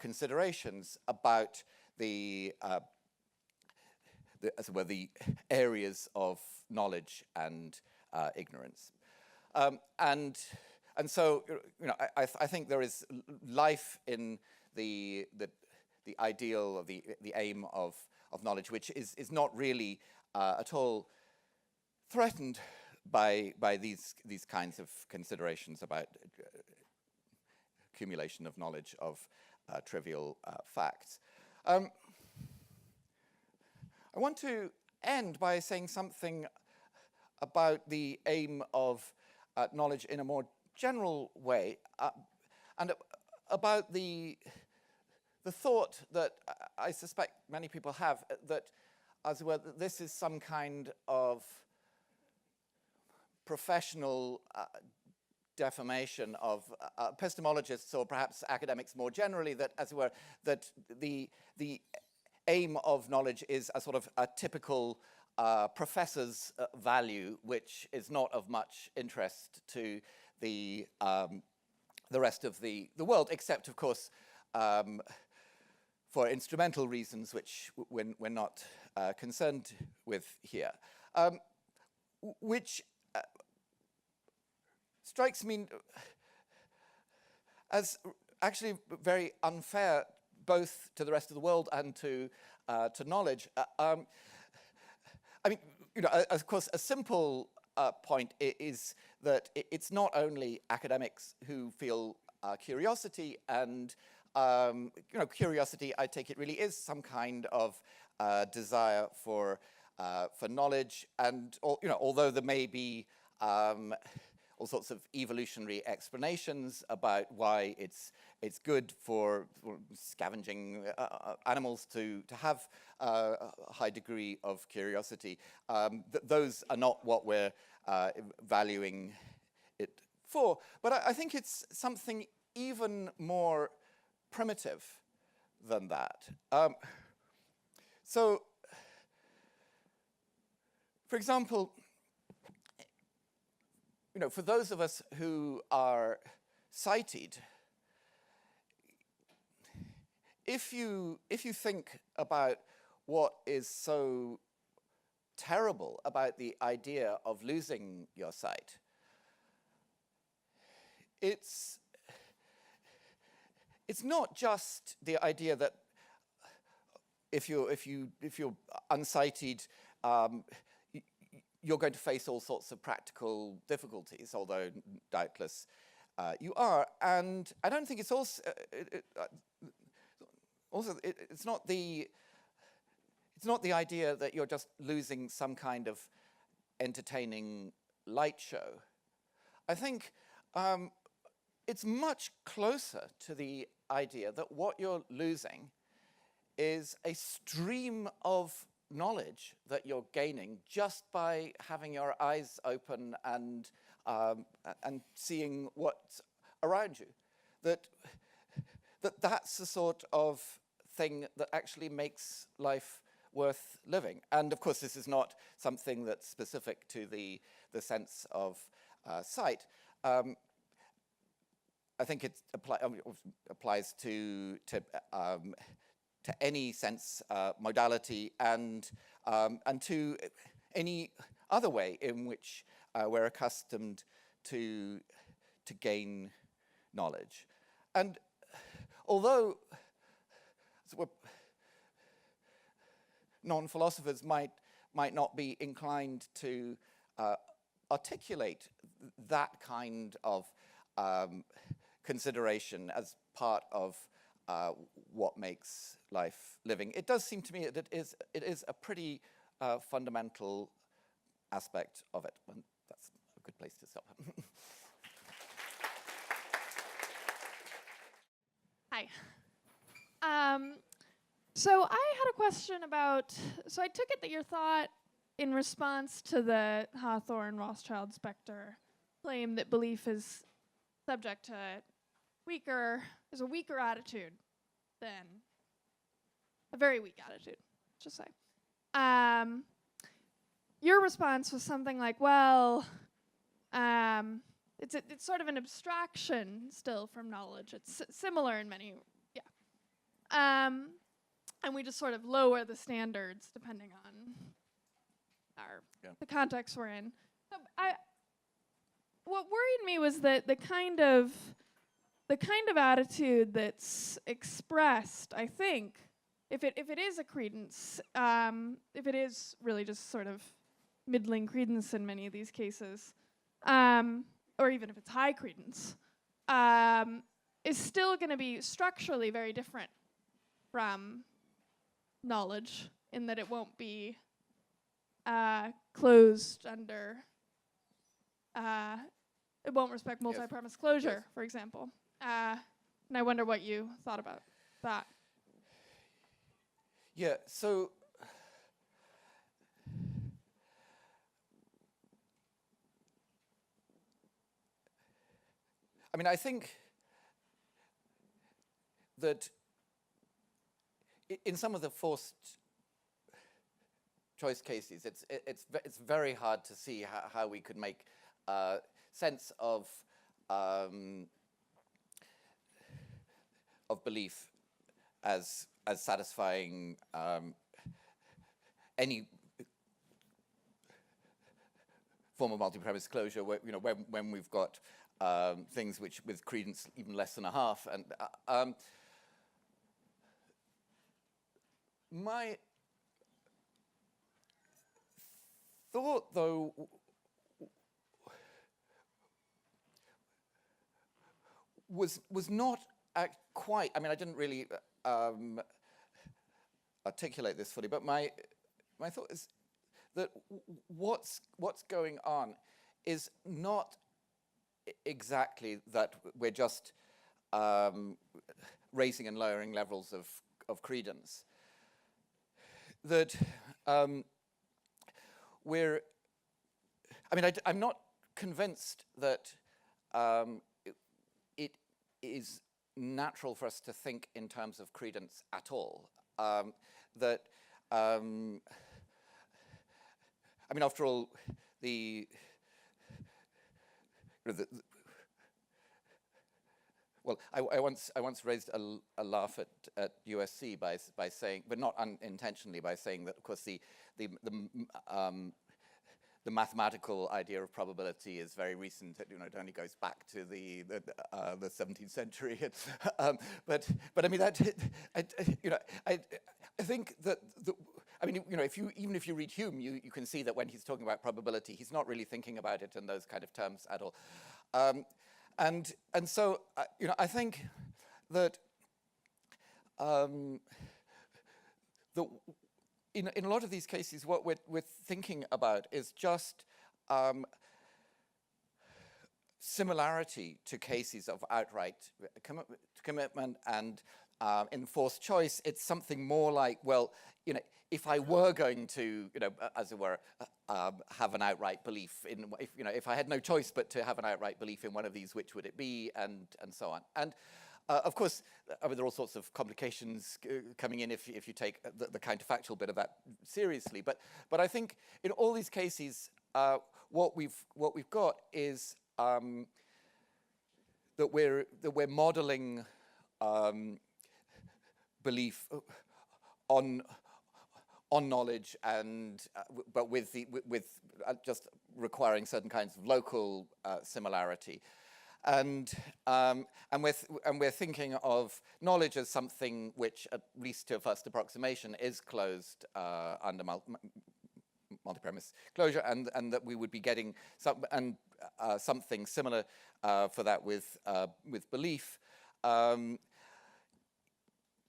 considerations about the areas of knowledge and ignorance, and so I think there is life in the ideal of the aim of knowledge, which is not really at all threatened by these kinds of considerations about accumulation of knowledge of trivial facts. I want to end by saying something about the aim of knowledge in a more general way, and about the thought that I suspect many people have, that as well, this is some kind of professional defamation of epistemologists, or perhaps academics more generally, that, as it were, that the aim of knowledge is a sort of a typical professor's value, which is not of much interest to the rest of the world, except, of course, for instrumental reasons, which we're not concerned with here, which strikes me as actually very unfair, both to the rest of the world and to knowledge. I mean, of course, a simple point is that it's not only academics who feel curiosity, and curiosity, I take it, really is some kind of desire for knowledge, and although there may be all sorts of evolutionary explanations about why it's good for scavenging animals to have a high degree of curiosity. Those are not what we're valuing it for. But I think it's something even more primitive than that. So, for example, for those of us who are sighted, if you think about what is so terrible about the idea of losing your sight, it's not just the idea that if you're unsighted, you're going to face all sorts of practical difficulties, although doubtless you are. And I don't think it's also it's not the idea that you're just losing some kind of entertaining light show. I think it's much closer to the idea that what you're losing is a stream of knowledge that you're gaining just by having your eyes open and seeing what's around you. That's the sort of thing that actually makes life worth living. And of course, this is not something that's specific to the sense of sight. I think it applies to any sense modality and to any other way in which we're accustomed to gain knowledge. And although non-philosophers might not be inclined to articulate that kind of consideration as part of what makes life living, it does seem to me that it is a pretty fundamental aspect of it. And that's a good place to stop. Hi. So I had a question about, so I took it that your thought in response to the Hawthorne-Rothschild-Spector claim that belief is subject to a weaker attitude than a very weak attitude, just say. Your response was something like, well, it's sort of an abstraction still from knowledge. It's similar in many, and we just sort of lower the standards depending on the context we're in. So what worried me was that the kind of attitude that's expressed, I think, if it is a credence, if it is really just sort of middling credence in many of these cases, or even if it's high credence, is still going to be structurally very different from knowledge in that it won't be closed under, it won't respect multi-premise closure, for example. And I wonder what you thought about that. Yeah, so I mean, I think that in some of the forced choice cases, it's very hard to see how we could make sense of belief as satisfying any form of multi-premise closure, where, when we've got things which with credence even less than a half, and my thought, though, was not quite. I mean, I didn't really articulate this fully, but my thought is that what's going on is not exactly that we're just raising and lowering levels of credence. That we're, I mean, I'm not convinced that it is natural for us to think in terms of credence at all. That, I mean, after all, well, I once raised a laugh at USC by saying, but not unintentionally, by saying that of course the mathematical idea of probability is very recent. It only goes back to the 17th century. But I mean I think that even if you read Hume, you can see that when he's talking about probability, he's not really thinking about it in those kind of terms at all. And so I think that in a lot of these cases, what we're thinking about is just similarity to cases of outright commitment and enforced choice. It's something more like, well, if I were going to, as it were, have an outright belief in, if I had no choice but to have an outright belief in one of these, which would it be, and so on. And of course, I mean, there are all sorts of complications coming in if you take the counterfactual bit of that seriously. But I think in all these cases, what we've got is that we're modeling belief on knowledge, and but with just requiring certain kinds of local similarity. And we're thinking of knowledge as something which, at least to first approximation, is closed under multi-premise closure, and that we would be getting something similar for that with belief.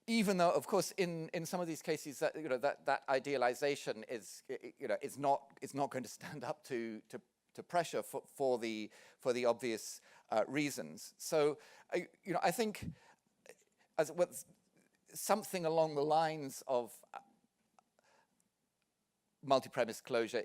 Even though, of course, in some of these cases, that idealization is not going to stand up to pressure for the obvious reasons. So, I think something along the lines of multi-premise closure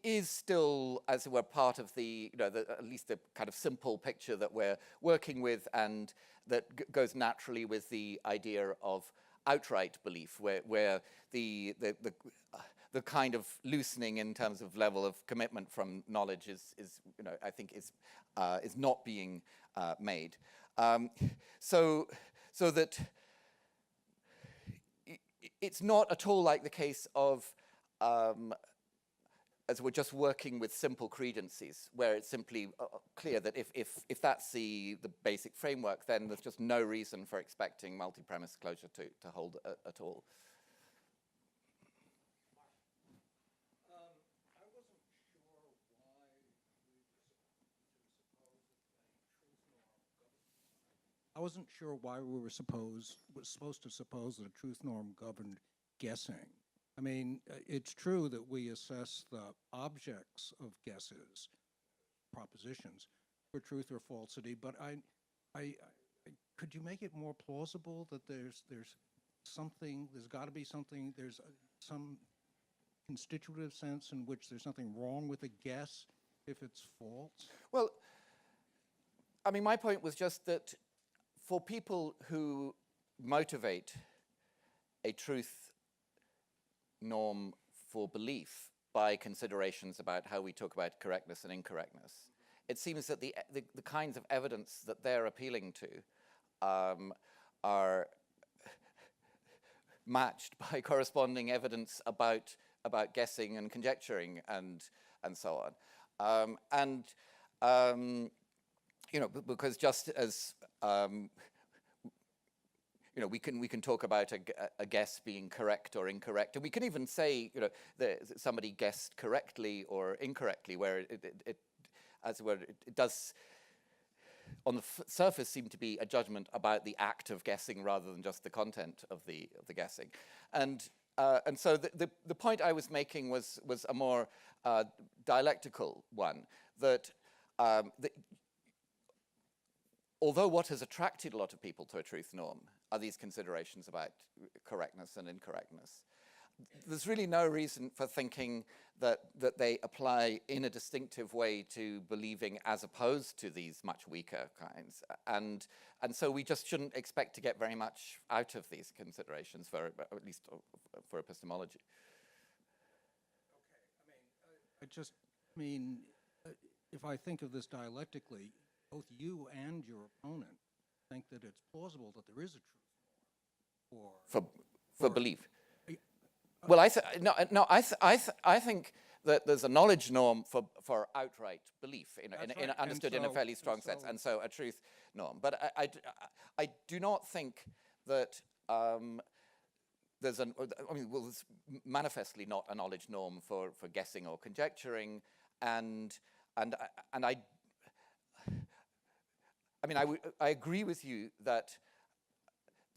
is still, as it were, part of the at least the kind of simple picture that we're working with, and that goes naturally with the idea of outright belief, where the kind of loosening in terms of level of commitment from knowledge is I think is not being made. So that it's not at all like the case of as we're just working with simple credences, where it's simply clear that if that's the basic framework, then there's just no reason for expecting multi-premise closure to hold at all. I wasn't sure why we were supposed to suppose that a truth norm governed guessing. I mean, it's true that we assess the objects of guesses, propositions, for truth or falsity, but I could you make it more plausible that there's something, there's got to be something, there's some constitutive sense in which there's something wrong with a guess if it's false? Well, I mean, my point was just that for people who motivate a truth norm for belief by considerations about how we talk about correctness and incorrectness, it seems that the kinds of evidence that they're appealing to are matched by corresponding evidence about guessing and conjecturing and so on. Because just as we can talk about a guess being correct or incorrect, and we can even say that somebody guessed correctly or incorrectly, where it does on the surface seem to be a judgment about the act of guessing rather than just the content of the guessing, and so the point I was making was a more dialectical one, that although what has attracted a lot of people to a truth norm are these considerations about correctness and incorrectness, there's really no reason for thinking that they apply in a distinctive way to believing as opposed to these much weaker kinds. And so we just shouldn't expect to get very much out of these considerations, for at least for epistemology. Okay, if I think of this dialectically, both you and your opponent think that it's plausible that there is a truth norm for belief. Well, I think that there's a knowledge norm for outright belief, understood in a fairly strong sense, and so a truth norm. But I do not think that there's there's manifestly not a knowledge norm for guessing or conjecturing, and I agree with you that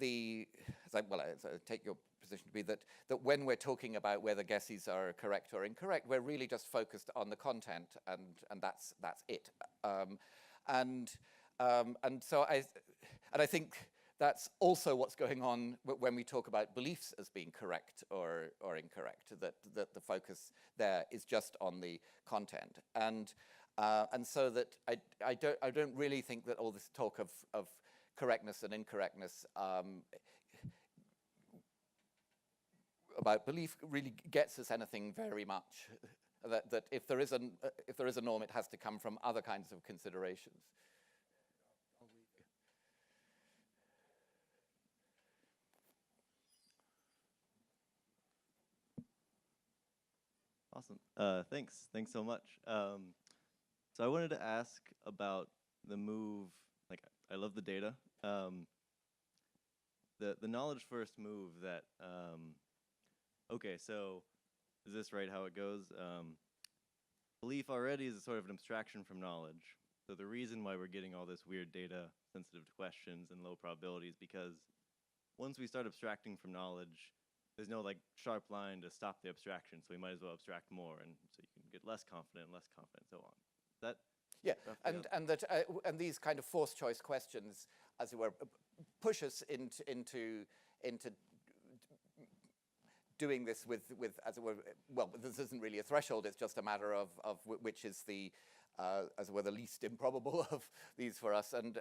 I take your position to be that when we're talking about whether guesses are correct or incorrect, we're really just focused on the content, and that's it. And so I think that's also what's going on when we talk about beliefs as being correct or incorrect. That the focus there is just on the content, and so that I don't really think that all this talk of correctness and incorrectness about belief really gets us anything very much. That if there is a norm, it has to come from other kinds of considerations. Awesome. Thanks so much. So I wanted to ask about the move. Like, I love the data. The knowledge first move that. Okay, so is this right how it goes? Belief already is a sort of an abstraction from knowledge. So the reason why we're getting all this weird data sensitive to questions and low probabilities, because once we start abstracting from knowledge, there's no like sharp line to stop the abstraction, so we might as well abstract more, and so you can get less confident, so on. That yeah, and these kind of forced choice questions, as it were, push us into doing this with as it were. Well, this isn't really a threshold; it's just a matter of which is the as it were the least improbable of these for us, and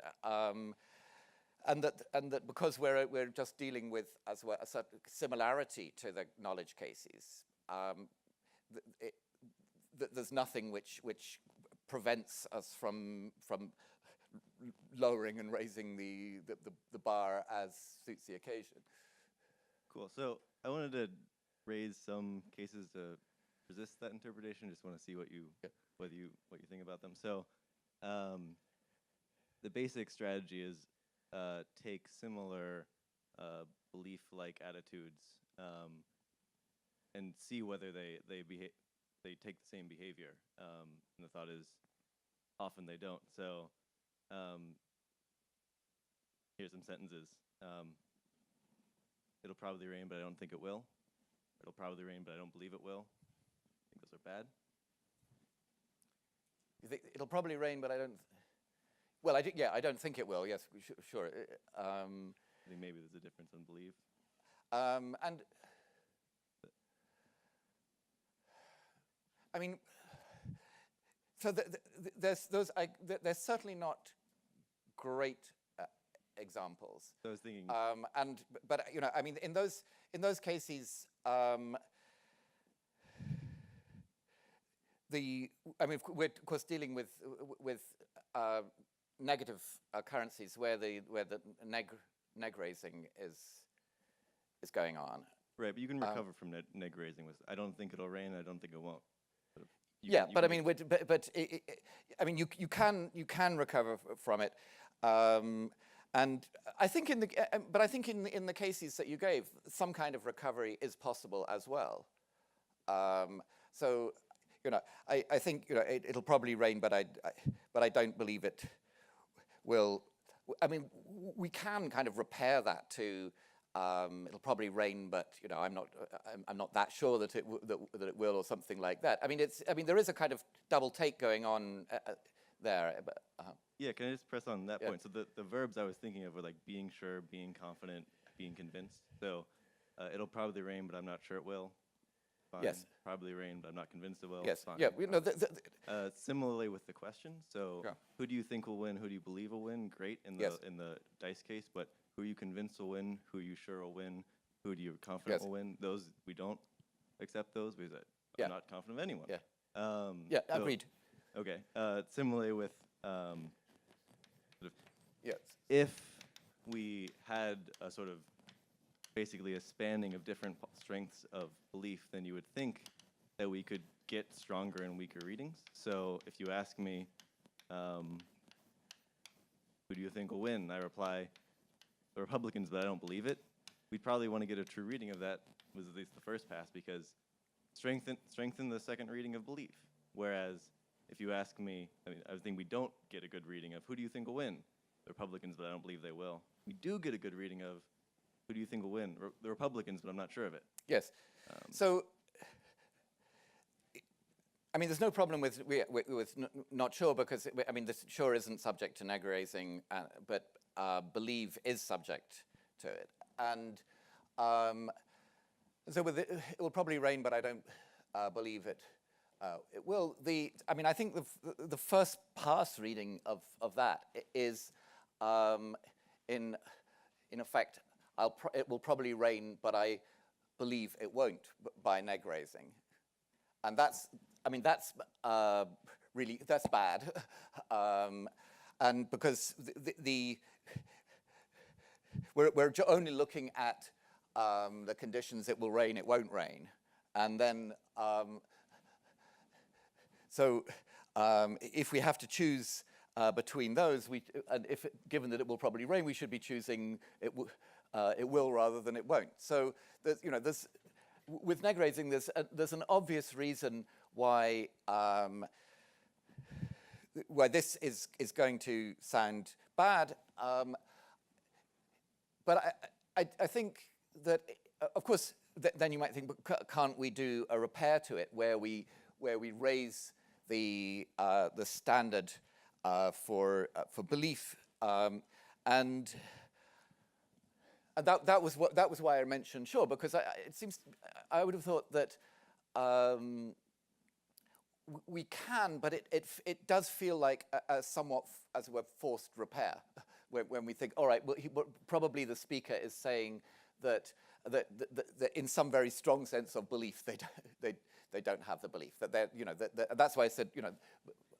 that because we're just dealing with as well a certain similarity to the knowledge cases, there's nothing which prevents us from lowering and raising the bar as suits the occasion. Cool. So I wanted to raise some cases to resist that interpretation. Just want to see what you think about them. So the basic strategy is take similar belief-like attitudes and see whether they take the same behavior. And the thought is often they don't. So here's some sentences. It'll probably rain, but I don't think it will. It'll probably rain, but I don't believe it will. I think those are bad. You think it'll probably rain, but I don't. Well, I don't think it will. Yes, sure. I think maybe there's a difference in belief. And I mean, so there's certainly not great examples. So I was thinking. But I mean, in those cases, we're of course dealing with negative currencies where the neg raising is going on. Right, but you can recover from neg raising. I don't think it'll rain. I don't think it won't. You can recover from it. And I think in the cases that you gave, some kind of recovery is possible as well. So I think it'll probably rain, but I don't believe it will. I mean, we can kind of repair that to it'll probably rain, but I'm not that sure that it will, or something like that. I mean, there is a kind of double take going on there. But, yeah, can I just press on that point? So the verbs I was thinking of were like being sure, being confident, being convinced. So it'll probably rain, but I'm not sure it will. Fine. Yes. Probably rain, but I'm not convinced it will. Yes. Fine. Yeah. Similarly with the question. So who do you think will win? Who do you believe will win? Great in the dice case, but who are you convinced will win? Who are you sure will win? Who do you confident will win? Those we don't accept those because I'm not confident of anyone. Yeah. Agreed. Okay. Similarly with yes. If we had a sort of basically a spanning of different strengths of belief, then you would think that we could get stronger and weaker readings. So if you ask me, who do you think will win? I reply, the Republicans, but I don't believe it. We'd probably want to get a true reading of that, was at least the first pass, because strengthen the second reading of belief. Whereas if you ask me, I think we don't get a good reading of who do you think will win? The Republicans, but I don't believe they will. We do get a good reading of who do you think will win? The Republicans, but I'm not sure of it. Yes. So, I mean, there's no problem with not sure, because, I mean, this sure isn't subject to neg raising, but believe is subject to it. And so with it will probably rain, but I don't believe it. It will. I mean, I think the first pass reading of that is, in effect, it will probably rain, but I believe it won't by neg raising, and that's really bad, and because we're only looking at the conditions it will rain, it won't rain, and then if we have to choose between those, given that it will probably rain, we should be choosing it will rather than it won't. So with neg raising, there's an obvious reason why this is going to sound bad, but I think that, of course, then you might think, but can't we do a repair to it where we raise the standard for belief, and that was why I mentioned sure, because it seems I would have thought that we can, but it does feel like a somewhat, as it were, forced repair when we think, all right, well, probably the speaker is saying that in some very strong sense of belief they don't have the belief, that they're, that's why I said,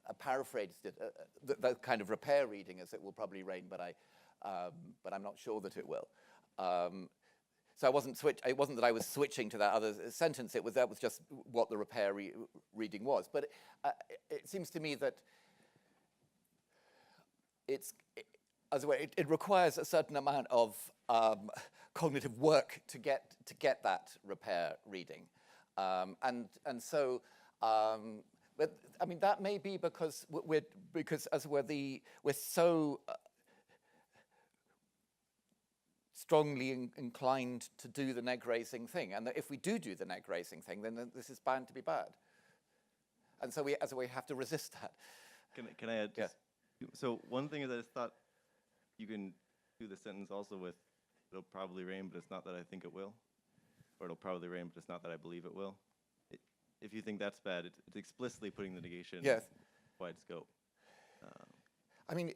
I paraphrased it, the kind of repair reading is it will probably rain, but I'm not sure that it will. So it wasn't that I was switching to that other sentence. That was just what the repair reading was. But it seems to me that it requires a certain amount of cognitive work to get that repair reading, and so. But I mean, that may be because we're so strongly inclined to do the neg raising thing, and that if we do the neg raising thing, then this is bound to be bad, and so we have to resist that. Can I add? Yeah. So one thing is I just thought you can do the sentence also with it'll probably rain, but it's not that I think it will, or it'll probably rain, but it's not that I believe it will. If you think that's bad, it's explicitly putting the negation Yes. wide scope. I mean,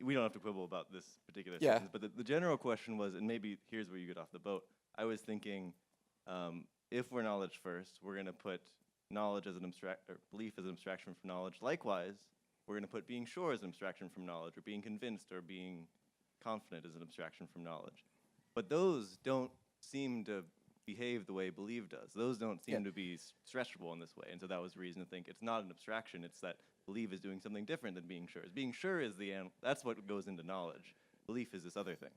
we don't have to quibble about this particular Yeah. sentence, but the general question was, and maybe here's where you get off the boat. I was thinking, if we're knowledge first, we're going to put knowledge as an belief as an abstraction from knowledge. Likewise, we're going to put being sure as an abstraction from knowledge, or being convinced, or being confident as an abstraction from knowledge. But those don't seem to behave the way believe does. Those don't seem to be stretchable in this way, and so that was the reason to think it's not an abstraction. It's that believe is doing something different than being sure. Being sure is that's what goes into knowledge. Belief is this other thing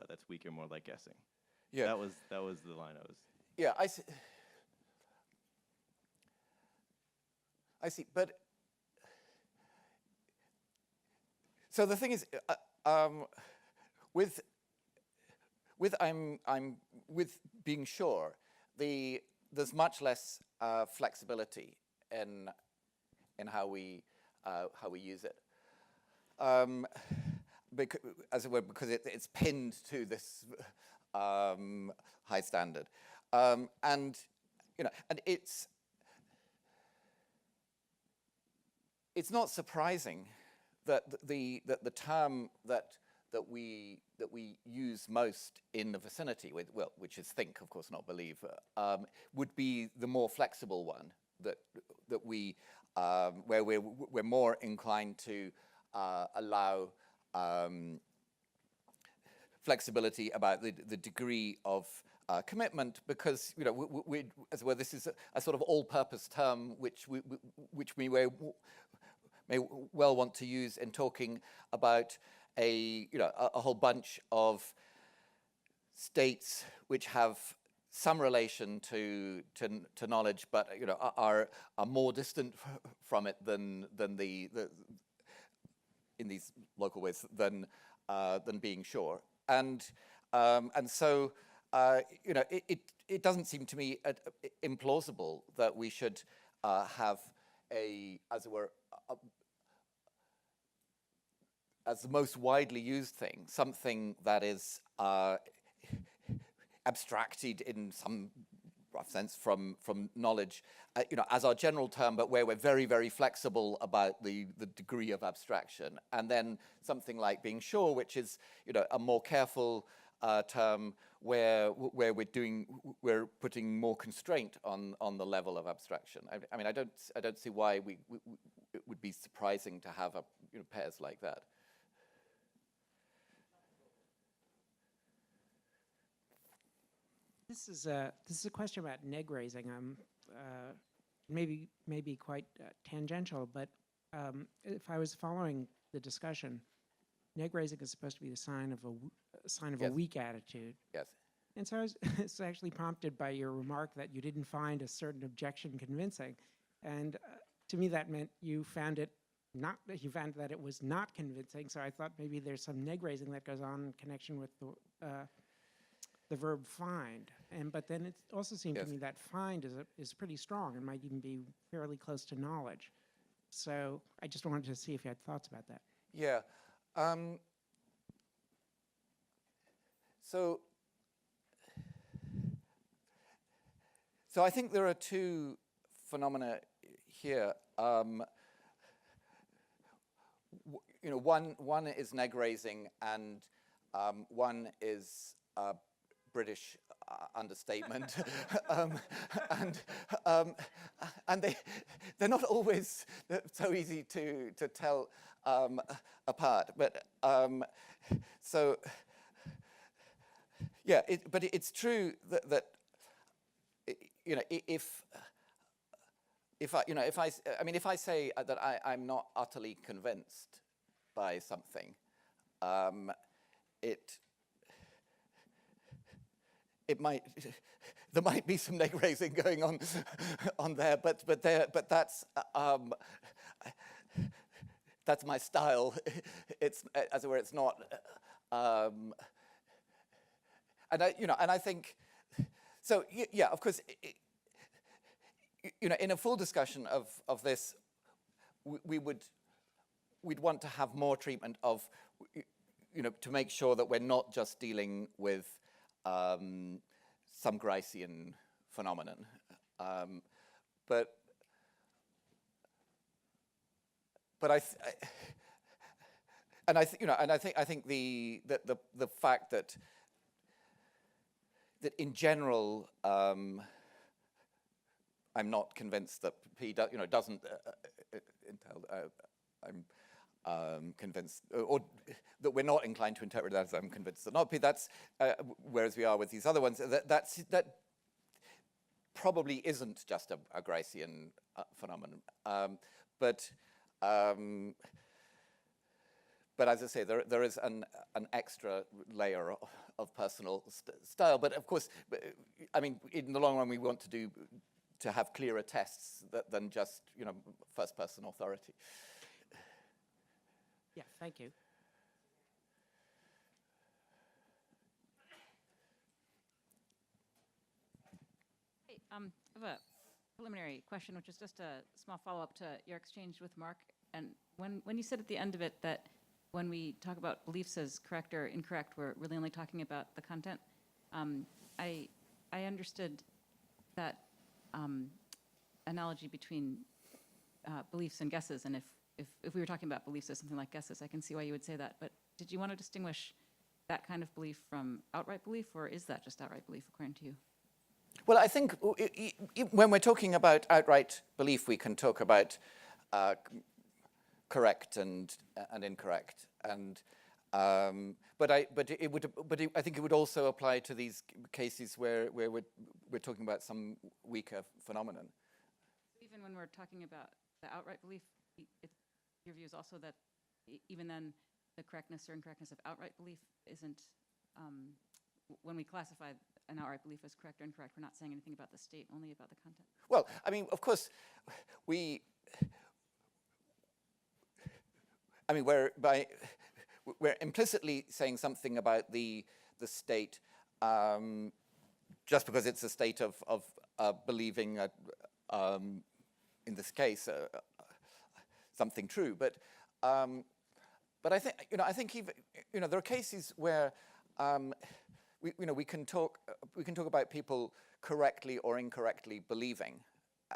that's weaker, more like guessing. Yeah. That was the line I was. Yeah, I see. But so the thing is, with being sure, there's much less flexibility in how we use it, because it's pinned to this high standard, and it's not surprising that the term that we use most in the vicinity, which is think, of course, not believe, would be the more flexible one, that we where we're more inclined to allow flexibility about the degree of commitment, because as well, this is a sort of all-purpose term which we may well want to use in talking about a whole bunch of states which have some relation to knowledge, but are more distant from it than in these local ways than being sure, and so it doesn't seem to me implausible that we should have as it were, as the most widely used thing, something that is abstracted in some rough sense from knowledge, as our general term, but where we're very, very flexible about the degree of abstraction. And then something like being sure, which is a more careful term where we're putting more constraint on the level of abstraction. I mean, I don't see why it would be surprising to have pairs like that. This is a question about neg raising. Maybe quite tangential, but if I was following the discussion, neg raising is supposed to be the sign of a Yes. weak attitude. Yes. And so I was actually prompted by your remark that you didn't find a certain objection convincing, and to me that meant you found that it was not convincing. So I thought maybe there's some neg raising that goes on in connection with the verb find, but then it also seemed Yes. to me that find is pretty strong and might even be fairly close to knowledge. So I just wanted to see if you had thoughts about that. Yeah. So I think there are two phenomena here. One is neg raising, and one is British understatement, and they're not always so easy to tell apart. But so yeah, but it's true that if I say that I'm not utterly convinced by something, there might be some neg raising going on there, but that's my style. It's as it were, it's not, and I think so. Yeah, of course. In a full discussion of this, we'd want to have more treatment of, to make sure that we're not just dealing with some Gricean phenomenon, but I think the fact that in general I'm not convinced that P doesn't entail. I'm convinced, or that we're not inclined to interpret that as I'm convinced that not P. That's whereas we are with these other ones. That probably isn't just a Gricean phenomenon, but as I say, there is an extra layer of personal style. But of course, I mean, in the long run, we want to have clearer tests than just first-person authority. Yeah, thank you. Hey, I have a preliminary question, which is just a small follow-up to your exchange with Mark. And when you said at the end of it that when we talk about beliefs as correct or incorrect, we're really only talking about the content, I understood that analogy between beliefs and guesses, and if we were talking about beliefs as something like guesses, I can see why you would say that. But did you want to distinguish that kind of belief from outright belief, or is that just outright belief according to you? Well, I think when we're talking about outright belief, we can talk about correct and incorrect. And I think it would also apply to these cases where we're talking about some weaker phenomenon. Even when we're talking about the outright belief, your view is also that even then, the correctness or incorrectness of outright belief isn't, when we classify an outright belief as correct or incorrect, we're not saying anything about the state, only about the content. Well, I mean, of course, we're implicitly saying something about the state just because it's a state of believing, in this case, something true. But I think even there are cases where we can talk about people correctly or incorrectly believing,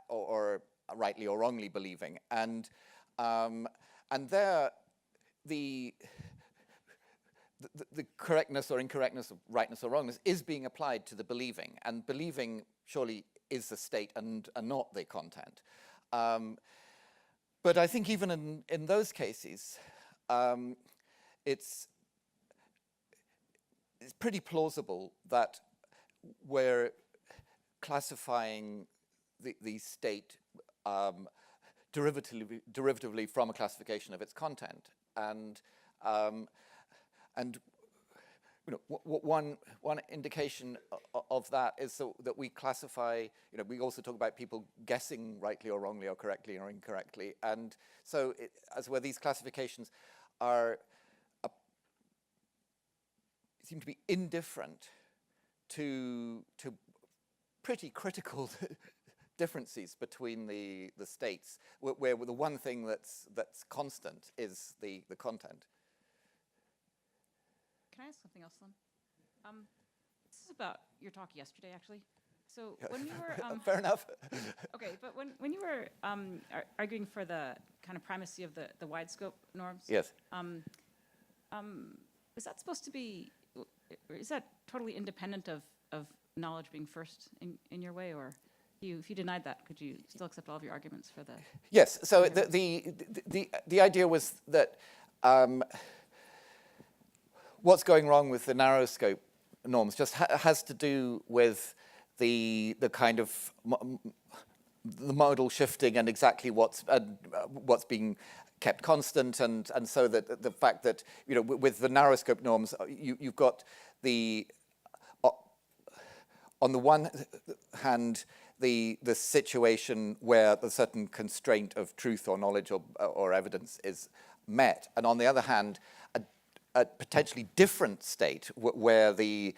or rightly or wrongly believing, and there the correctness or incorrectness, of rightness or wrongness, is being applied to the believing, and believing surely is the state and not the content. But I think even in those cases, it's pretty plausible that we're classifying the state derivatively from a classification of its content, and one indication of that is that we classify. We also talk about people guessing rightly or wrongly, or correctly or incorrectly, and so as where these classifications seem to be indifferent to pretty critical differences between the states, where the one thing that's constant is the content. Can I ask something else, Lynn? This is about your talk yesterday, actually. So when you were fair enough. okay, but when you were arguing for the kind of primacy of the wide scope norms, Yes. is that supposed to be? Is that totally independent of knowledge being first in your way, or if you denied that, could you still accept all of your arguments for the? Yes. So the idea was that what's going wrong with the narrow scope norms just has to do with the kind of the modal shifting and exactly what's being kept constant, and so that the fact that with the narrow scope norms you've got the on the one hand the situation where the certain constraint of truth or knowledge or evidence is met, and on the other hand a potentially different state where the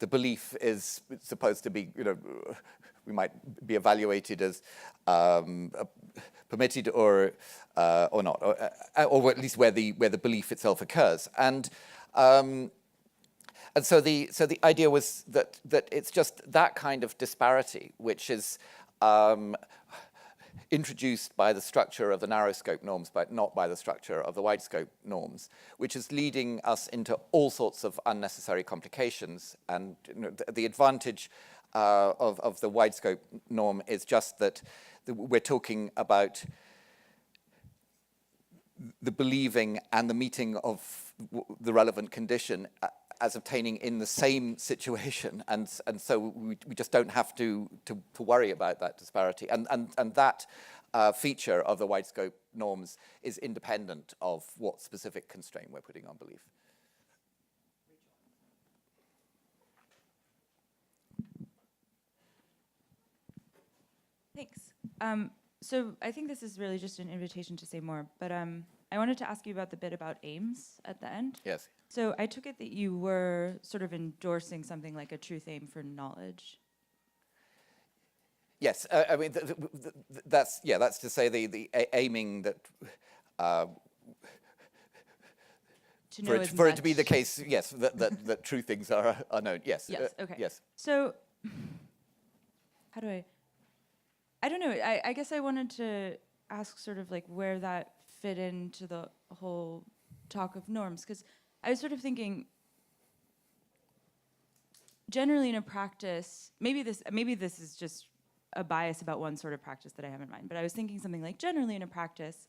belief is supposed to be, we might be evaluated as permitted or not, or at least where the belief itself occurs, and so the idea was that it's just that kind of disparity which is introduced by the structure of the narrow scope norms, but not by the structure of the wide scope norms, which is leading us into all sorts of unnecessary complications. And the advantage of the wide scope norm is just that we're talking about the believing and the meeting of the relevant condition as obtaining in the same situation, and so we just don't have to worry about that disparity, and that feature of the wide scope norms is independent of what specific constraint we're putting on belief. Thanks. So I think this is really just an invitation to say more, but I wanted to ask you about the bit about aims at the end. Yes. So I took it that you were sort of endorsing something like a truth aim for knowledge. Yes, I mean that's to say the aiming that for it to be the case, yes, that true things are known. Yes. Yes. Okay. Yes. So how do I don't know. I guess I wanted to ask sort of like where that fit into the whole talk of norms, because I was sort of thinking, generally in a practice, maybe this is just a bias about one sort of practice that I have in mind. But I was thinking something like generally in a practice,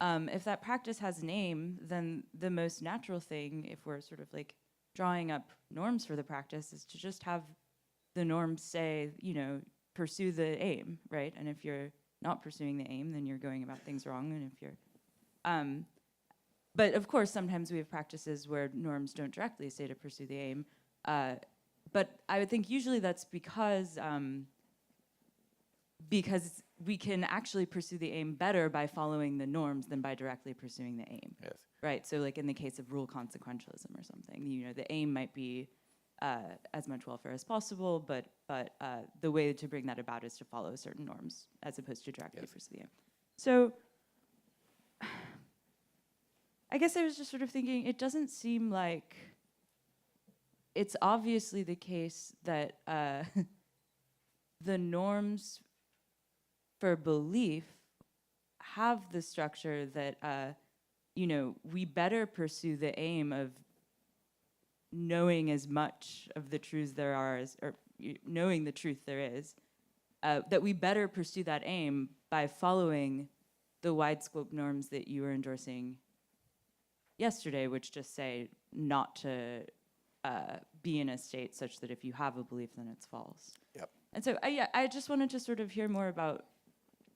if that practice has an aim, then the most natural thing, if we're sort of like drawing up norms for the practice, is to just have the norms say, you know, pursue the aim, right? And if you're not pursuing the aim, then you're going about things wrong. And if you're, but of course, sometimes we have practices where norms don't directly say to pursue the aim. But I would think usually that's because we can actually pursue the aim better by following the norms than by directly pursuing the aim. Yes. Right. So, like in the case of rule consequentialism or something, you know, the aim might be as much welfare as possible, but the way to bring that about is to follow certain norms as opposed to directly pursue the aim. So, I guess I was just sort of thinking, it doesn't seem like it's obviously the case that the norms for belief have the structure that, you know, we better pursue the aim of knowing as much of the truths there are, or knowing the truth there is, that we better pursue that aim by following the wide scope norms that you were endorsing yesterday, which just say not to be in a state such that if you have a belief, then it's false. Yep. And so, I just wanted to sort of hear more about,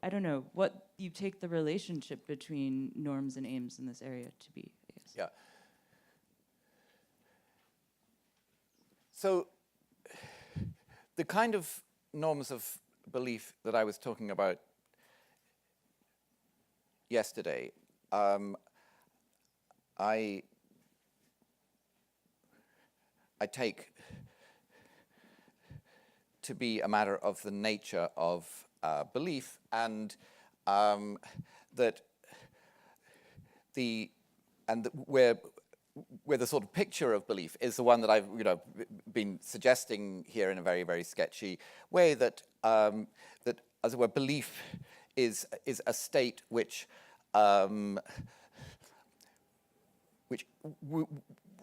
I don't know, what you take the relationship between norms and aims in this area to be, I guess. Yeah. So the kind of norms of belief that I was talking about yesterday, I take to be a matter of the nature of belief, and where the sort of picture of belief is the one that I've been suggesting here in a very, very sketchy way, that that as it were belief is a state which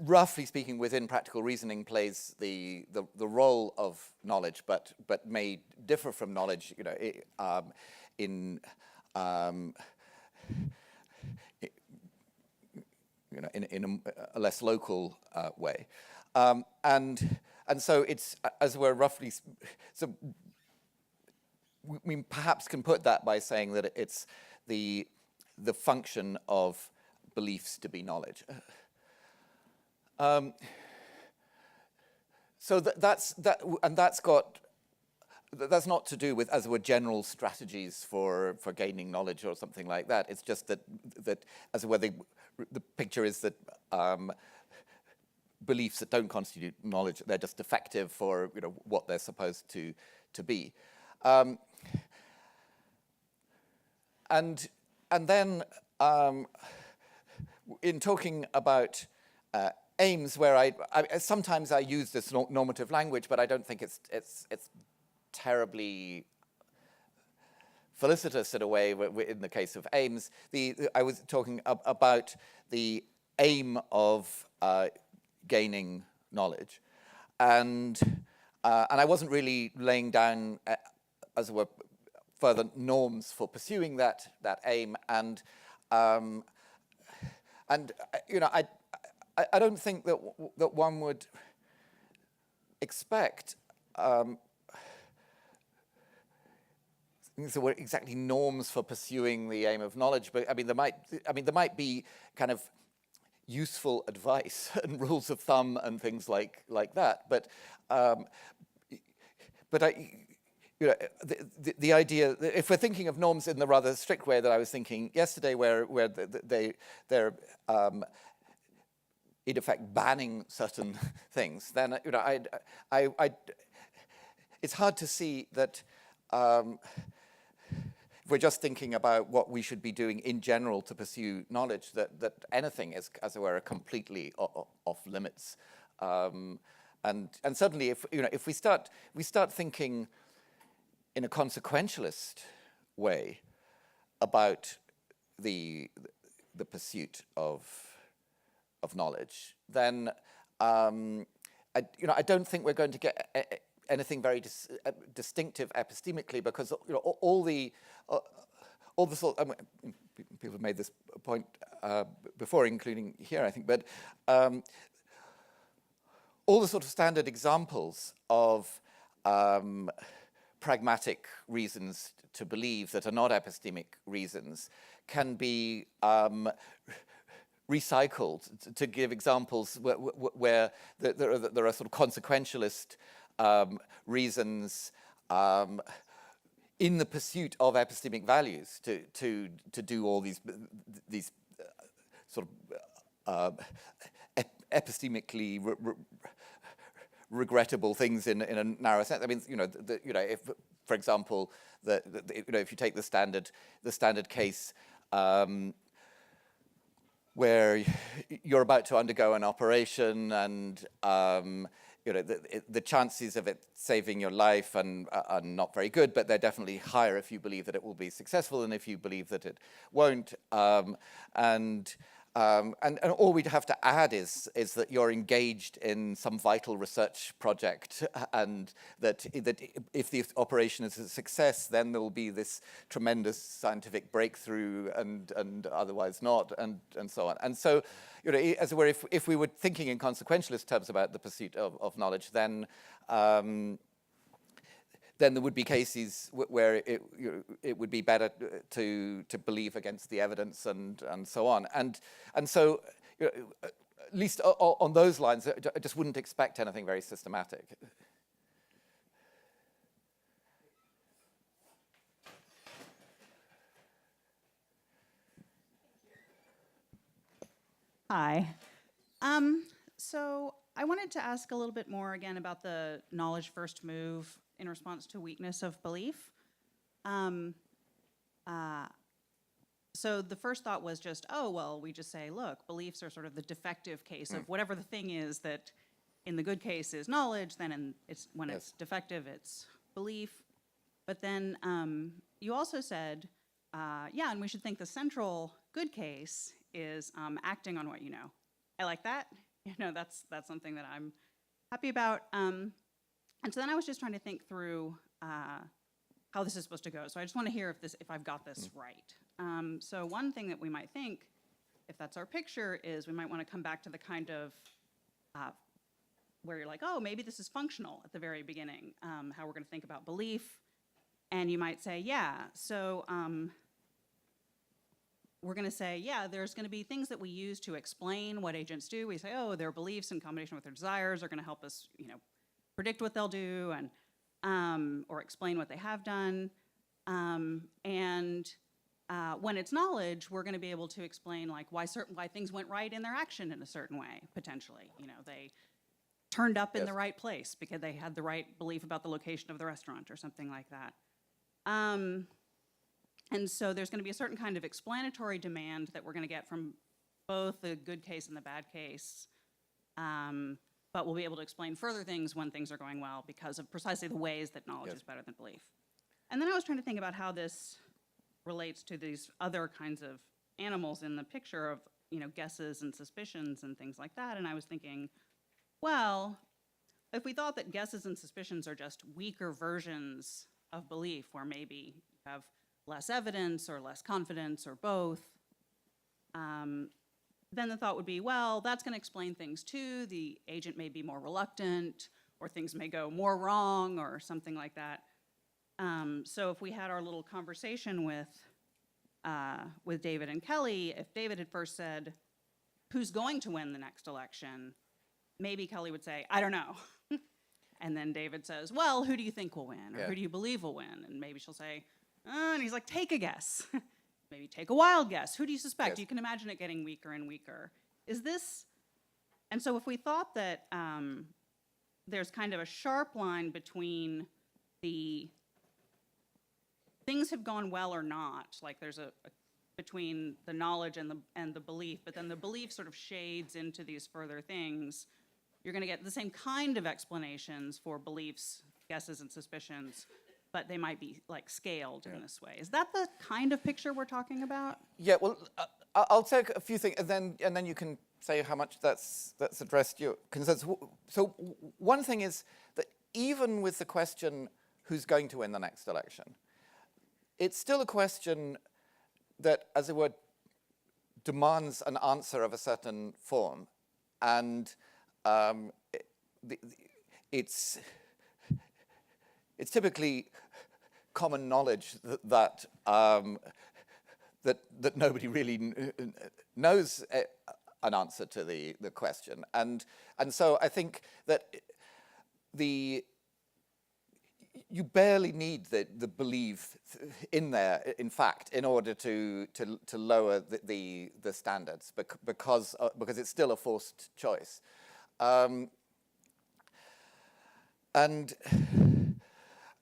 roughly speaking within practical reasoning plays the role of knowledge, but may differ from knowledge, in a less local way, and so it's, as we're roughly, so we perhaps can put that by saying that it's the function of beliefs to be knowledge. So that's not to do with, as it were, general strategies for gaining knowledge or something like that. It's just that as it were, the picture is that beliefs that don't constitute knowledge, they're just effective for what they're supposed to be. And then in talking about aims, where I sometimes I use this normative language, but I don't think it's terribly felicitous in a way in the case of aims. I was talking about the aim of gaining knowledge, and I wasn't really laying down, as it were, further norms for pursuing that aim, and I don't think that one would expect so what exactly norms for pursuing the aim of knowledge, but there might be kind of useful advice and rules of thumb and things like that, but the idea, if we're thinking of norms in the rather strict way that I was thinking yesterday, where they're in effect banning certain things, then it's hard to see that if we're just thinking about what we should be doing in general to pursue knowledge, that anything is, as it were, completely off limits. And certainly, if we start thinking in a consequentialist way about the pursuit of knowledge, then I don't think we're going to get anything very distinctive epistemically, because all the sort. People have made this point before, including here, I think, but all the sort of standard examples of pragmatic reasons to believe that are not epistemic reasons can be recycled to give examples where there are sort of consequentialist reasons in the pursuit of epistemic values to do all these sort of epistemically regrettable things in a narrow sense. I mean, if, for example, if you take the standard case where you're about to undergo an operation and the chances of it saving your life are not very good, but they're definitely higher if you believe that it will be successful than if you believe that it won't. And all we'd have to add is that you're engaged in some vital research project, and that if the operation is a success, then there will be this tremendous scientific breakthrough, and otherwise not, and so on. And so, as it were, if we were thinking in consequentialist terms about the pursuit of knowledge, then there would be cases where it would be better to believe against the evidence and so on. And so, at least on those lines, I just wouldn't expect anything very systematic. Hi. So I wanted to ask a little bit more again about the knowledge first move in response to weakness of belief. So the first thought was just, oh, well, we just say, look, beliefs are sort of the defective case of whatever the thing is that in the good case is knowledge, then when it's defective, it's belief. But then you also said, yeah, and we should think the central good case is acting on what you know. I like that. That's something that I'm happy about. And so then I was just trying to think through how this is supposed to go. So I just want to hear if I've got this right. So one thing that we might think, if that's our picture, is we might want to come back to the kind of where you're like, oh, maybe this is functional at the very beginning, how we're going to think about belief. And you might say, yeah, so we're going to say, yeah, there's going to be things that we use to explain what agents do. We say, oh, their beliefs in combination with their desires are going to help us, predict what they'll do and or explain what they have done. And when it's knowledge, we're going to be able to explain why things went right in their action in a certain way, potentially. They turned up in the right place because they had the right belief about the location of the restaurant or something like that. And so there's going to be a certain kind of explanatory demand that we're going to get from both the good case and the bad case. But we'll be able to explain further things when things are going well because of precisely the ways that knowledge is better than belief. And then I was trying to think about how this relates to these other kinds of animals in the picture of, guesses and suspicions and things like that. And I was thinking, well, if we thought that guesses and suspicions are just weaker versions of belief, where maybe you have less evidence or less confidence or both, then the thought would be, well, that's going to explain things too. The agent may be more reluctant, or things may go more wrong, or something like that. So if we had our little conversation with David and Kelly, if David had first said, who's going to win the next election, maybe Kelly would say, I don't know. And then David says, well, who do you think will win? Or who do you believe will win? And maybe she'll say, and he's like, take a guess. Maybe take a wild guess. Who do you suspect? Yes. You can imagine it getting weaker and weaker. And so if we thought that there's kind of a sharp line between the things have gone well or not, like there's between the knowledge and the belief, but then the belief sort of shades into these further things, you're going to get the same kind of explanations for beliefs, guesses, and suspicions, but they might be scaled in this way. Is that the kind of picture we're talking about? Yeah, well, I'll take a few things, and then you can say how much that's addressed your concerns. So one thing is that even with the question who's going to win the next election, it's still a question that, as it were, demands an answer of a certain form. And it's typically common knowledge that that nobody really knows an answer to the question. And so I think that you barely need the belief in there, in fact, in order to lower the standards, because it's still a forced choice. And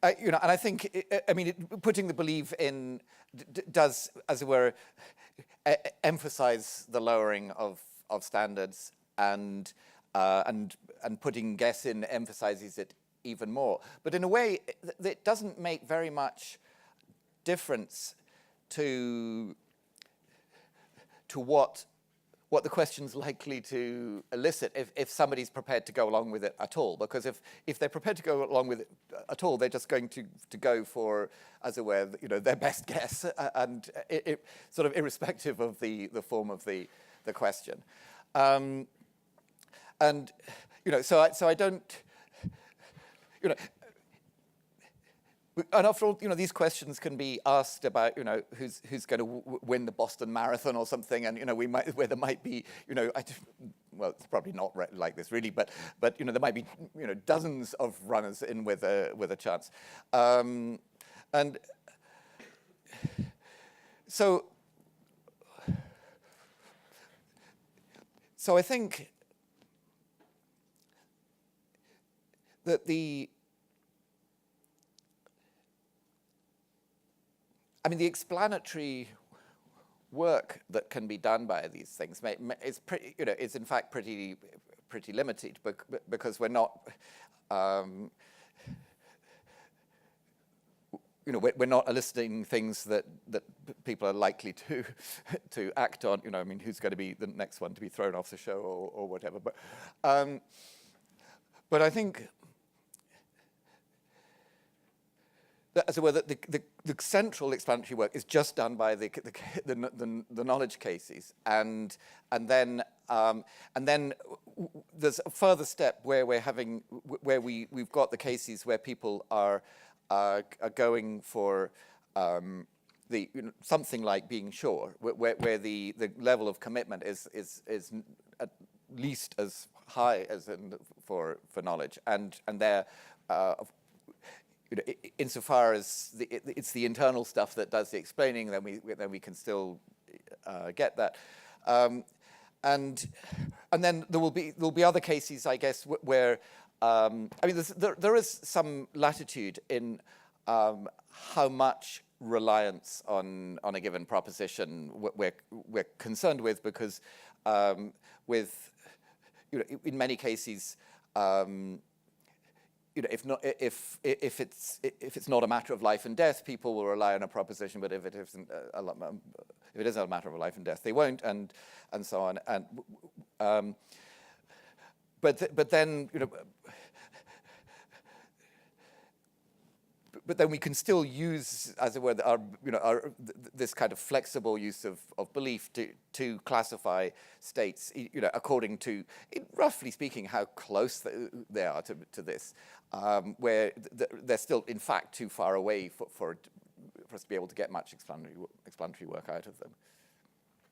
I think, putting the belief in does, as it were, emphasize the lowering of standards, and putting guess in emphasizes it even more. But in a way, it doesn't make very much difference to what the question's likely to elicit if somebody's prepared to go along with it at all. Because if they're prepared to go along with it at all, they're just going to go for, as it were, their best guess, and it sort of irrespective of the form of the question. And so I don't. And after all, these questions can be asked about, who's going to win the Boston Marathon or something, and where there might be, well, it's probably not like this really, but there might be, dozens of runners in with a chance, and so I think that the explanatory work that can be done by these things is pretty, is in fact pretty limited, because we're not, we're not eliciting things that people are likely to act on. Who's going to be the next one to be thrown off the show or whatever. But I think, as it were, that the central explanatory work is just done by the knowledge cases, and then there's a further step where we've got the cases where people are going for something like being sure, where the level of commitment is at least as high as for knowledge, and there. Insofar as it's the internal stuff that does the explaining, then we can still get that, and then there will be other cases, I guess, where there is some latitude in how much reliance on a given proposition we're concerned with, because with in many cases. If it's not a matter of life and death, people will rely on a proposition. But if it isn't if it is a matter of life and death, they won't, and so on. And but then but then we can still use, as it were, this kind of flexible use of belief to classify states, according to, roughly speaking, how close they are to this, where they're still, in fact, too far away for us to be able to get much explanatory work out of them.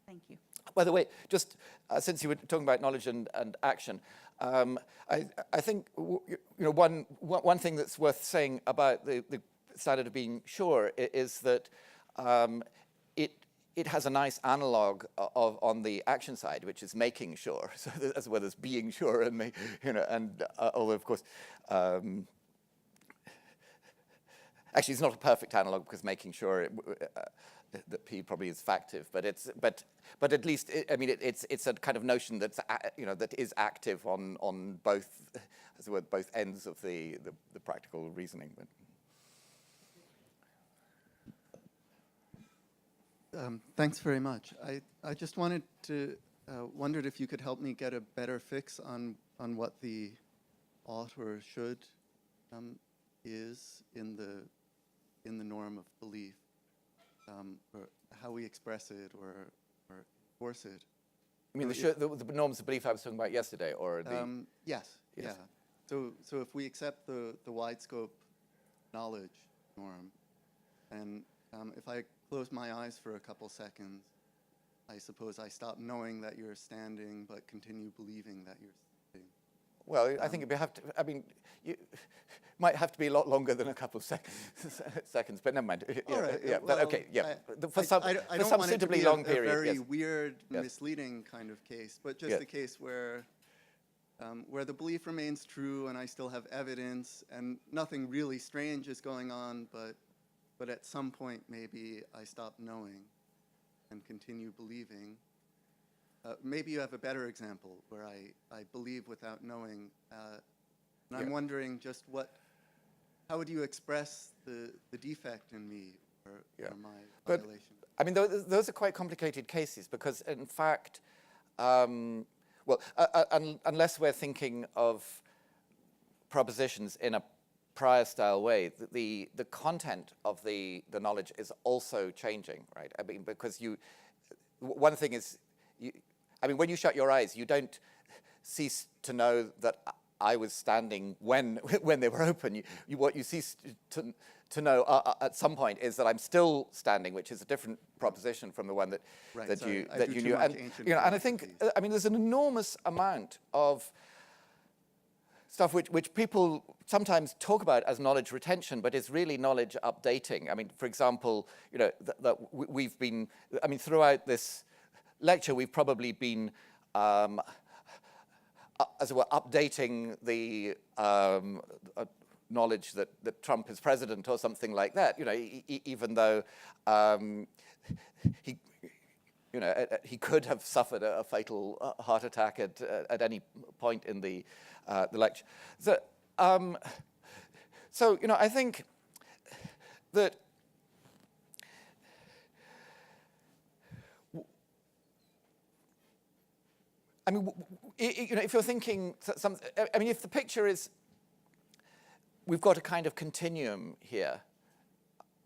Thank you. By the way, just since you were talking about knowledge and action, I think one thing that's worth saying about the standard of being sure is that it has a nice analog on the action side, which is making sure, so as well as being sure, and although of course. Actually, it's not a perfect analog, because making sure that P probably is factive, but at least it's a kind of notion that's that is active on both, as it were, both ends of the practical reasoning. Thanks very much. I just wanted to wondered if you could help me get a better fix on what the ought or should is in the norm of belief, or how we express it or enforce it. I mean, the norms of belief I was talking about yesterday, or the... Yes, Yes. yeah. So if we accept the wide scope knowledge norm, and if I close my eyes for a couple seconds, I suppose I stop knowing that you're standing, but continue believing that you're standing. Well, I think it'd have to, I mean, you might have to be a lot longer than a couple of seconds, but never mind. All right. Yeah, well, but okay, yeah. For I some don't want it to suitably be long a period, very yes. weird, Yes. misleading kind of case, but just Yes. a case where the belief remains true and I still have evidence and nothing really strange is going on, but at some point maybe I stop knowing and continue believing. Maybe you have a better example where I believe without knowing. And I'm wondering just how would you express the defect in me or my But, violation? I mean, those are quite complicated cases because, in fact, unless we're thinking of propositions in a prior style way, the content of the knowledge is also changing, right? I mean, because one thing is, when you shut your eyes, you don't cease to know that I was standing when they were open. What you cease to know at some point is that I'm still standing, which is a different proposition from the one that you knew. And I think there's an enormous amount of stuff which people sometimes talk about as knowledge retention, but is really knowledge updating. I mean, for example, that we've been, throughout this lecture, we've probably been, as it were, updating the knowledge that Trump is president or something like that. Even though he could have suffered a fatal heart attack at any point in the lecture. So I think that if you're thinking if the picture is, we've got a kind of continuum here,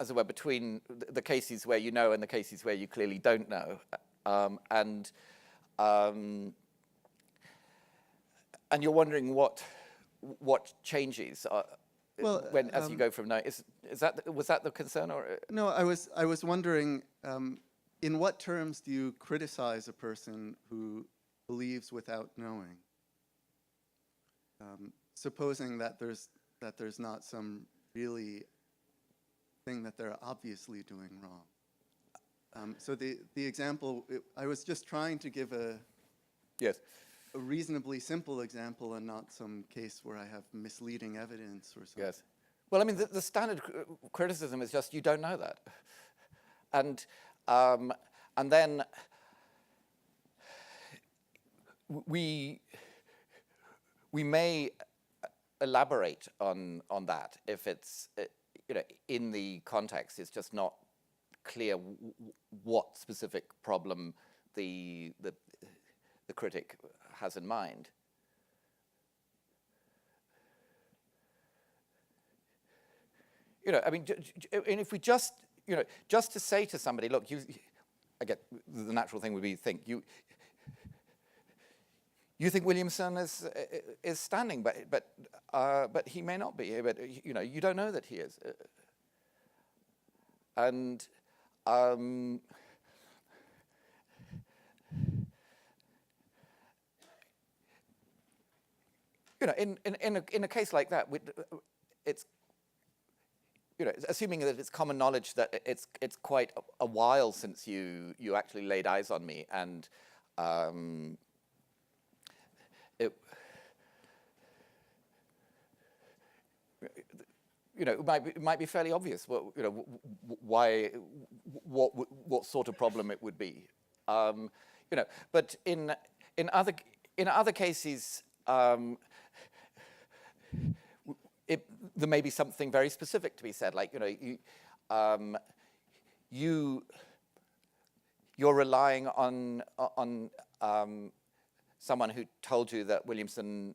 as it were, between the cases where you know and the cases where you clearly don't know, and you're wondering what changes as you go from now. Was that the concern, or No, I was wondering, in what terms do you criticize a person who believes without knowing? Supposing that there's not some really thing that they're obviously doing wrong. So the example, I was just trying to give a reasonably simple example and not some case where I have misleading evidence or something. Yes. Well, the standard criticism is just you don't know that, and then we may elaborate on that if it's in the context. It's just not clear what specific problem the critic has in mind. And if we just to say to somebody, look, I get the natural thing would be think you think Williamson is standing, but he may not be. But you don't know that he is, and in a case like that, it's assuming that it's common knowledge that it's quite a while since you actually laid eyes on me, and it might be fairly obvious what sort of problem it would be, but in other cases. There may be something very specific to be said, like you're relying on someone who told you that Williamson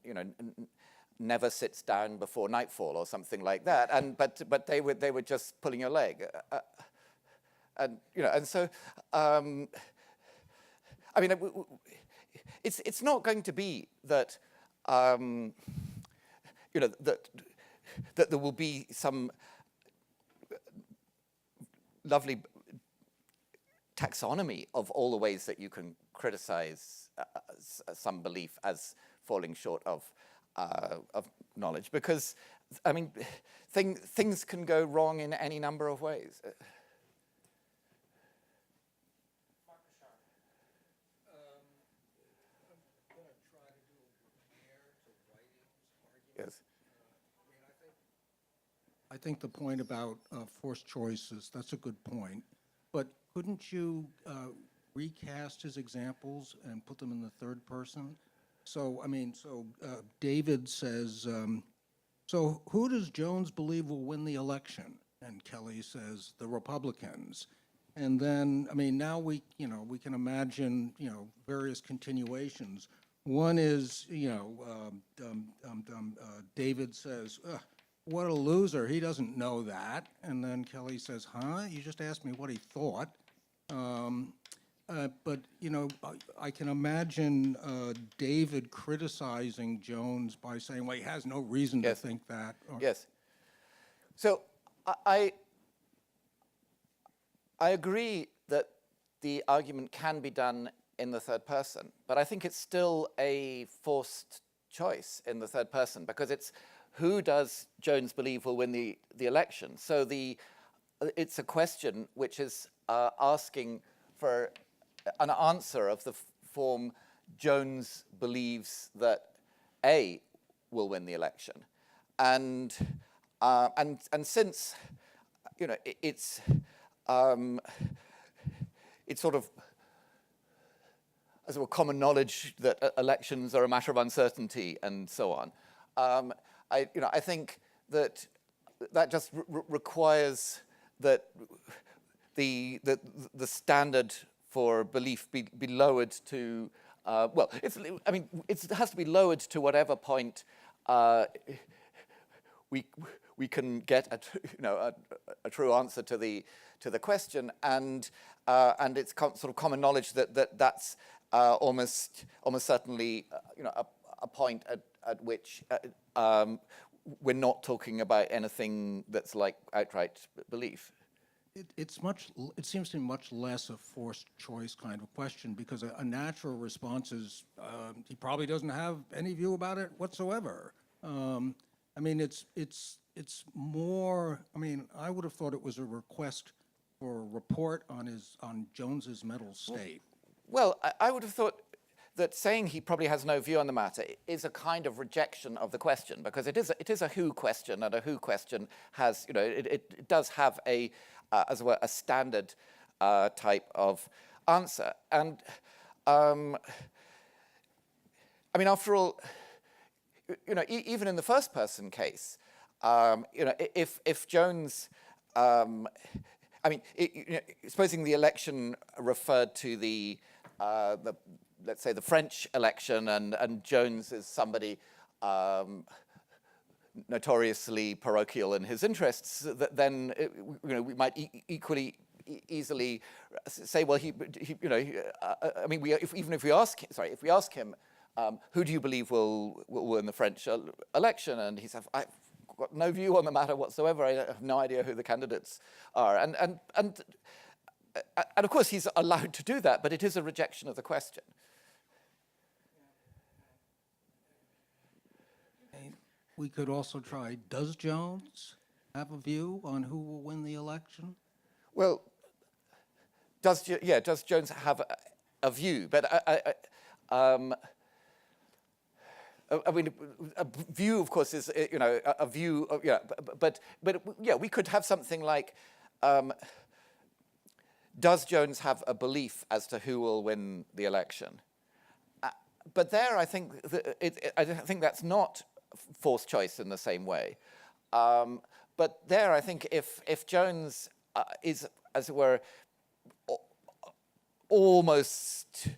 never sits down before nightfall or something like that, and but they were just pulling your leg, and and so I mean, it's not going to be that that there will be some lovely taxonomy of all the ways that you can criticize some belief as falling short of knowledge, because I mean, things can go wrong in any number of ways. Yes. I think the point about forced choices, that's a good point. But couldn't you recast his examples and put them in the third person? So, I mean, David says, so who does Jones believe will win the election? And Kelly says, the Republicans. And then, I mean, now we can imagine, various continuations. One is, David says, what a loser, he doesn't know that. And then Kelly says, huh, you just asked me what he thought. But, I can imagine David criticizing Jones by saying, well, he has no reason to think that. Yes. So I agree that the argument can be done in the third person, but I think it's still a forced choice in the third person, because it's who does Jones believe will win the election. So it's a question which is asking for an answer of the form Jones believes that A will win the election, and since it's sort of as well common knowledge that elections are a matter of uncertainty and so on. I think that just requires that the standard for belief be lowered to it has to be lowered to whatever point we can get a true answer to the question, and it's sort of common knowledge that's almost certainly a point at which we're not talking about anything that's like outright belief. It seems to me much less a forced choice kind of question, because a natural response is he probably doesn't have any view about it whatsoever. I mean, it's more. I mean, I would have thought it was a request for a report on Jones's mental state. Well, I would have thought that saying he probably has no view on the matter is a kind of rejection of the question, because it is a who question, and a who question has it does have a as it were a standard type of answer, and I mean, after all, even in the first person case, if Jones, I mean, supposing the election referred to the let's say the French election, and Jones is somebody notoriously parochial in his interests, then we might equally easily say, well, I mean, if we ask him, who do you believe will win the French election, and he says, I've got no view on the matter whatsoever. I have no idea who the candidates are, and of course he's allowed to do that, but it is a rejection of the question. We could also try, does Jones have a view on who will win the election? Well, does Jones have a view? But I mean, a view, of course, is a view. But we could have something like, does Jones have a belief as to who will win the election? But there, I think I think that's not forced choice in the same way. But there, I think if Jones is, as it were, almost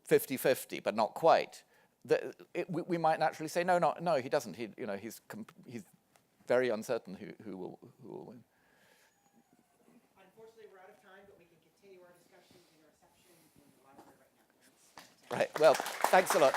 50-50, but not quite, we might naturally say, no, he doesn't. He's very uncertain who will win. Unfortunately, we're out of time, but we can continue our discussion in a reception in the library right now. Right. Well, thanks a lot.